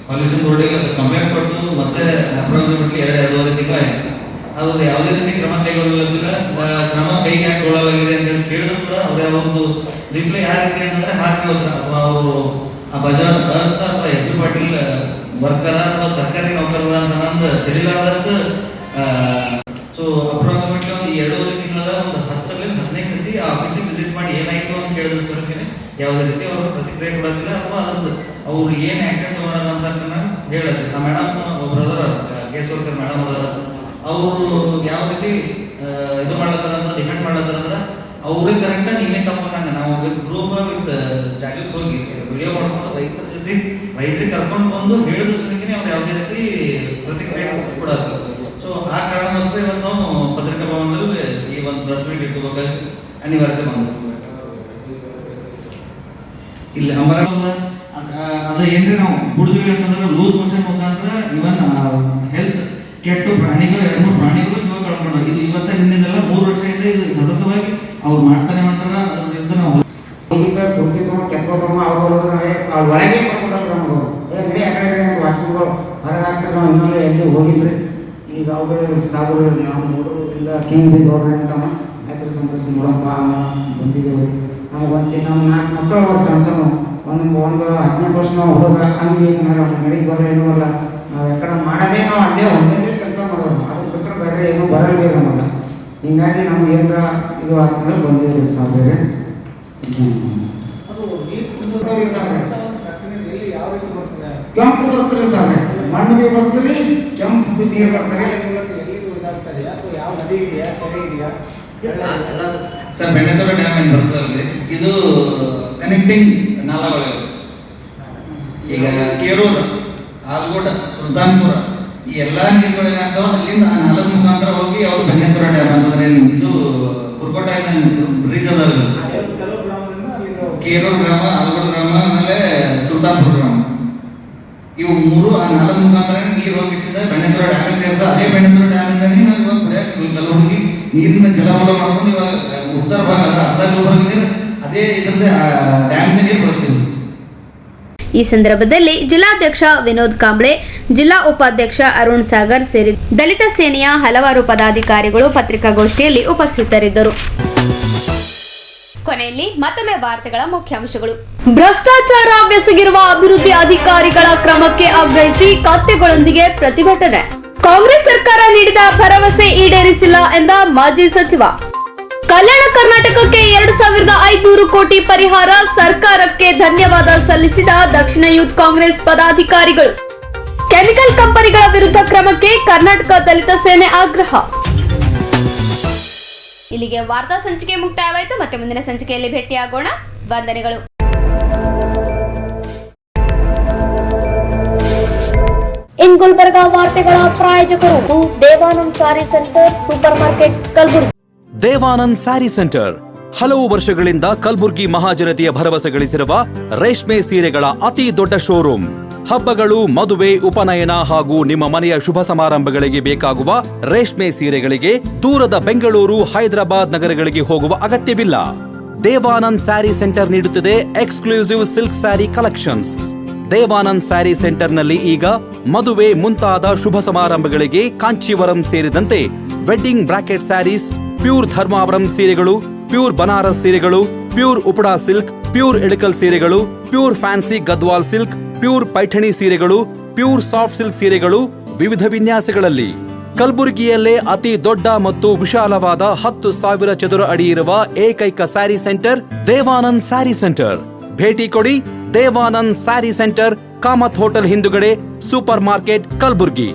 ಪಾಲ್ಯೂಷನ್ ಬೋರ್ಡಿಗೆ ಅದು ಕಂಪ್ಲೇಂಟ್ ಕೊಟ್ಟು ಮತ್ತೆ ಅಪ್ರಾಕ್ಸಿಮೇಟ್ಲಿ 2-2.5 ತಿಂಗಳಾಯಿತು. ಅದು ಯಾವುದೇ ರೀತಿ ಕ್ರಮ ಕೈಗೊಳ್ಳಲಿಲ್ಲ. ಕ್ರಮ ಕೈಗೆ ಹಾಕೊಳ್ಳಲಾಗಿದೆ ಅಂತ ಹೇಳಿ ಕೇಳಿದ್ರು ಕೂಡ ಅವ್ರು ಯಾವ್ದು ರಿಪ್ಲೈ ಯಾವ ರೀತಿ ಅಂತಂದ್ರೆ ಹಾಕಿ ಹೋದ್ರ ಅಥವಾ ಅವರು ಆ ಬಜಾಜ್ ಅರ್ಥ ಅಥವಾ SP ಪಾಟೀಲ್ ವರ್ಕರ ಅಥವಾ ಸರ್ಕಾರಿ ನೌಕರರ ಅಂತ ನಂದು ತಿಳಿಲಾರ್ದಷ್ಟು ಸೊ ಅಪ್ರಾಕ್ಸಿಮೇಟ್ಲಿ ಒಂದು 2.5 ತಿಂಗಳ ಒಂದು 10ರಿಂದ 15 ಸತಿ ಆ ಆಫೀಸಿಗೆ ವಿಸಿಟ್ ಮಾಡಿ ಏನಾಯ್ತು ಅಂತ ಕೇಳಿದ್ರು ಸರಕೇನೆ ಯಾವುದೇ ರೀತಿ ಅವರು ಪ್ರತಿಕ್ರಿಯೆ ಕೊಡೋದಿಲ್ಲ ಅಥವಾ ಅದ್ರದ್ದು ಅವ್ರು ಏನು ಆ್ಯಕ್ಷನ್ ತಗೊಳ್ಳೋಣ ಅಂತ ಹೇಳುತ್ತೆ. ಆ ಮೇಡಮ್ ಒಬ್ರು ಅದರ ಕೇಸೋರ್ಕರ್ ಮೇಡಮ್ ಅದರ ಅವರು ಯಾವ ರೀತಿ ಇದು ಮಾಡ್ಲತ್ತಾರ ಅಂತ ಡಿಪೆಂಡ್ ಮಾಡ್ಲತ್ತಾರ ಅಂದ್ರೆ ಅವ್ರಿಗೆ ಕರೆಕ್ಟಾಗಿ ನೀವೇನು ತಗೊಂಡಂಗ ನಾವು ವಿತ್ ಪ್ರೂಫ್ ವಿತ್ ಜಾಗಕ್ಕೆ ಹೋಗಿ ವಿಡಿಯೋ ಮಾಡ್ಕೊಂಡು ರೈತರ ಜೊತೆ ರೈತರಿಗೆ ಕರ್ಕೊಂಡು ಬಂದು ಹೇಳಿದ ಸುನಿಗೆ ಅವ್ರು ಯಾವುದೇ ರೀತಿ ಪ್ರತಿಕ್ರಿಯೆ ಕೊಡೋದು. ಸೊ ಆ ಕಾರಣಕ್ಕೋಸ್ಕರ ಇವತ್ತು ನಾವು ಪತ್ರಿಕಾ ಭವನದಲ್ಲಿ ಈ ಒಂದು ಪ್ರೆಸ್ ಮೀಟ್ ಇಟ್ಕೋಬೇಕಾಗಿ ಅನಿವಾರ್ಯತೆ ಬಂದು ಇಲ್ಲಿ ಅದು ಏನ್ರಿ ನಾವು ಕುಡಿದ್ವಿ ಅಂತಂದ್ರೆ ಲೂಸ್ ಮೋಷನ್ ಮುಖಾಂತರ ಇವನ್ ಹೆಲ್ತ್ ಕೆಟ್ಟು ಪ್ರಾಣಿಗಳು 2-3 ಪ್ರಾಣಿಗಳು ಜೀವ ಕಳ್ಕೊಂಡು ಇದು ಇವತ್ತ ಹಿಂದಿನೆಲ್ಲ 3 ವರ್ಷದಿಂದ ಇದು ಸತತವಾಗಿ ಅವ್ರು ಮಾಡ್ತಾನೆ ಮಾಡ್ತಾರ. ಅದರಿಂದ ನಾವು ಕುರ್ತಿ ತಗೊಂಡು ಕೆತ್ಕೋತಮ್ಮ ಅವ್ರು ಬರೋದ್ರೆ ಅವ್ರ ಒಳಗೆ ಬರ್ಕೊಟ್ಟಾರ ನಮಗೂ ನಡಿ ಆ ಕಡೆ ಅಂತ ವಾಚ್ಮನ್ಗಳು ಹೊರಗೆ ಹಾಕ್ತಾರೆ. ನಾವು ಇನ್ನೊಂದು ಎಲ್ಲಿ ಹೋಗಿದ್ರಿ ಈಗ ಅವ್ರು ಸಾಬರು ನಾವು ನೋಡೋದ್ರಿಂದ ಕಿಂಗ್ ಗೌರ್ಮೆಂಟ್ ಅಂತಮ್ಮ ರೈತರ ಸಂತೋಷ ನೋಡಪ್ಪ ಬಂದಿದ್ದೇವೆ. ನಮಗೆ ನಮ್ಮ 4 ಮಕ್ಕಳು ಅವ್ರು ಸಣ್ಣ ಸಣ್ಣ ಒಂದು 18 ವರ್ಷ ನಾವು ಹುಡುಗ ಹಂಗೆ ನಡಿಗೆ ಬರೋ ಏನೂ ಅಲ್ಲ. ನಾವು ಎಕಡೆ ಮಾಡೋದೇ ನಾವು ಅಲ್ಲೇ ಒಂದೇ ಕೆಲಸ ಮಾಡೋದು, ಅದು ಬಿಟ್ಟರೆ ಬೇರೆ ಏನೂ ಬರಲ್ಲ ನಮಗೆ. ಹಿಂಗಾಗಿ ನಮ್ಗೆ ಏನಾರ ಇದು ಆದ್ಮೇಲೆ ಬಂದಿದ್ರಿ ಸಾಬ್ರೆ ಕೆಂಪು ಬರ್ತಾರೆ ಸಾಬ್ರೆ, ಮಣ್ಣು ಬಿ ಬರ್ತೀರಿ, ಕೆಂಪು ನೀರು ಬರ್ತಾರೆ. ಸರ್ ಬೆಣ್ಣೆತೋರ ಡ್ಯಾಮ್ ಏನು ಬರ್ತದಲ್ರಿ ಇದು ಕನೆಕ್ಟಿಂಗ್ ನಾಲಗಳು. ಈಗ ಕೇರೂರು, ಆಲ್ಗೋಡ, ಸುಲ್ತಾನ್ಪುರ ಈ ಎಲ್ಲ ನೀರುಗಳು ಏನಾಗ್ತಾವ ಅಲ್ಲಿಂದ ಆ ನಾಲದ ಮುಖಾಂತರ ಹೋಗಿ ಅವರು ಬೆಣ್ಣೆತೋರ ಡ್ಯಾಮ್ ಅಂತಂದ್ರೆ ಇದು ಕುರ್ಕೋಟ ಬ್ರಿಡ್ಜ್ ಅದ. ಕೇರೂರು ಗ್ರಾಮ, ಆಲ್ಗೋಡ ಗ್ರಾಮ, ಆಮೇಲೆ ಸುಲ್ತಾನ್ಪುರ ಗ್ರಾಮ ಇವು 3 ಆ ನಾಲದ ಮುಖಾಂತರ ನೀರು ಹೋಗಿಸಿದ ಬೆಣ್ಣೆತೋರ ಡ್ಯಾಮಿಗೆ ಸೇರ್ತದೆ. ಅದೇ ಬೆಣ್ಣೆತೋರ ಡ್ಯಾಮಿಂದಾನೇ ನಾವು ಇವಾಗ ಕುಡಿಯಕ್ಕೆ ಕಲಬುರಗಿ ನೀರಿನ ಜಲಮೂಲ ಮಾಡ್ಕೊಂಡು ಇವಾಗ ಉತ್ತರ ಭಾಗ ಅರ್ಧ ಕಲಬುರಗಿ ನೀರು ಅದೇ ಇದರದ್ದೇ ಡ್ಯಾಮಿಂದ ನೀರು ಬಳಸ್ತೀವಿ. ಈ ಸಂದರ್ಭದಲ್ಲಿ ಜಿಲ್ಲಾಧ್ಯಕ್ಷ ವಿನೋದ್ ಕಾಂಬ್ಳೆ, ಜಿಲ್ಲಾ ಉಪಾಧ್ಯಕ್ಷ ಅರುಣ್ ಸಾಗರ್ ಸೇರಿ ದಲಿತ ಸೇನೆಯ ಹಲವಾರು ಪದಾಧಿಕಾರಿಗಳು ಪತ್ರಿಕಾಗೋಷ್ಠಿಯಲ್ಲಿ ಉಪಸ್ಥಿತರಿದ್ದರು. ಕೊನೆಯಲ್ಲಿ ಮತ್ತೊಮ್ಮೆ ವಾರ್ತೆಗಳ ಮುಖ್ಯಾಂಶಗಳು. ಭ್ರಷ್ಟಾಚಾರ ಬೆಸಗಿರುವ ಅಭಿವೃದ್ಧಿ ಅಧಿಕಾರಿಗಳ ಕ್ರಮಕ್ಕೆ ಆಗ್ರಹಿಸಿ ಕತ್ತೆಗಳೊಂದಿಗೆ ಪ್ರತಿಭಟನೆ. ಕಾಂಗ್ರೆಸ್ ಸರ್ಕಾರ ನೀಡಿದ ಭರವಸೆ ಈಡೇರಿಸಿಲ್ಲ ಎಂದ ಮಾಜಿ ಸಚಿವ. ಕಲ್ಯಾಣ ಕರ್ನಾಟಕಕ್ಕೆ 2500 ಕೋಟಿ ಪರಿಹಾರ, ಸರ್ಕಾರಕ್ಕೆ ಧನ್ಯವಾದ ಸಲ್ಲಿಸಿದ ದಕ್ಷಿಣ ಯೂತ್ ಕಾಂಗ್ರೆಸ್ ಪದಾಧಿಕಾರಿಗಳು. ಕೆಮಿಕಲ್ ಕಂಪನಿಗಳ ವಿರುದ್ಧ ಕ್ರಮಕ್ಕೆ ಕರ್ನಾಟಕ ದಲಿತ ಸೇನೆ ಆಗ್ರಹ. ಇಲ್ಲಿಗೆ ವಾರ್ತಾ ಸಂಚಿಕೆ ಮುಕ್ತಾಯವಾಯಿತು. ಮತ್ತೆ ಮುಂದಿನ ಸಂಚಿಕೆಯಲ್ಲಿ ಭೇಟಿಯಾಗೋಣ. ವಂದನೆಗಳು. ಇನ್ ಗುಲ್ಬರ್ಗಾ ವಾರ್ತೆಗಳ ಪ್ರಾಯೋಜಕರು Devanand sari centre supermarket Kalaburagi. Devanand sari centre ಹಲವು ವರ್ಷಗಳಿಂದ ಕಲ್ಬುರ್ಗಿ ಮಹಾಜನತೆಯ ಭರವಸೆ ಗಳಿಸಿರುವ ರೇಷ್ಮೆ ಸೀರೆಗಳ ಅತಿ ದೊಡ್ಡ ಶೋರೂಮ್. ಹಬ್ಬಗಳು, ಮದುವೆ, ಉಪನಯನ ಹಾಗೂ ನಿಮ್ಮ ಮನೆಯ ಶುಭ ಸಮಾರಂಭಗಳಿಗೆ ಬೇಕಾಗುವ ರೇಷ್ಮೆ ಸೀರೆಗಳಿಗೆ ದೂರದ ಬೆಂಗಳೂರು, ಹೈದರಾಬಾದ್ ನಗರಗಳಿಗೆ ಹೋಗುವ ಅಗತ್ಯವಿಲ್ಲ. ದೇವಾನಂದ್ ಸ್ಯಾರಿ ಸೆಂಟರ್ ನೀಡುತ್ತಿದೆ exclusive silk sari collections. Devanand sari ಸೆಂಟರ್ನಲ್ಲಿ ಈಗ ಮದುವೆ ಮುಂತಾದ ಶುಭ ಸಮಾರಂಭಗಳಿಗೆ ಕಾಂಚೀವರಂ ಸೇರಿದಂತೆ wedding brocade saris, pure Dharmavaram ಸೀರೆಗಳು, ಪ್ಯೂರ್ ಬನಾರಸ್ ಸೀರೆಗಳು, pure Uppada silk, pure Ilkal ಸೀರೆಗಳು, pure fancy Gadwal silk, pure Paithani ಸೀರೆಗಳು, ಪ್ಯೂರ್ ಸಾಫ್ಟ್ ಸಿಲ್ಕ್ ಸೀರೆಗಳು ವಿವಿಧ ವಿನ್ಯಾಸಗಳಲ್ಲಿ. ಕಲಬುರಗಿಯಲ್ಲೇ ಅತಿ ದೊಡ್ಡ ಮತ್ತು ವಿಶಾಲವಾದ 10,000 ಚದುರ ಅಡಿ ಇರುವ ಏಕೈಕ ಸ್ಯಾರಿ ಸೆಂಟರ್ ದೇವಾನಂದ್ ಸ್ಯಾರಿ ಸೆಂಟರ್. ಭೇಟಿ ಕೊಡಿ ದೇವಾನಂದ್ ಸ್ಯಾರಿ ಸೆಂಟರ್, ಕಾಮತ್ ಹೋಟೆಲ್ ಹಿಂದುಗಡೆ, ಸೂಪರ್ ಮಾರ್ಕೆಟ್, ಕಲಬುರಗಿ.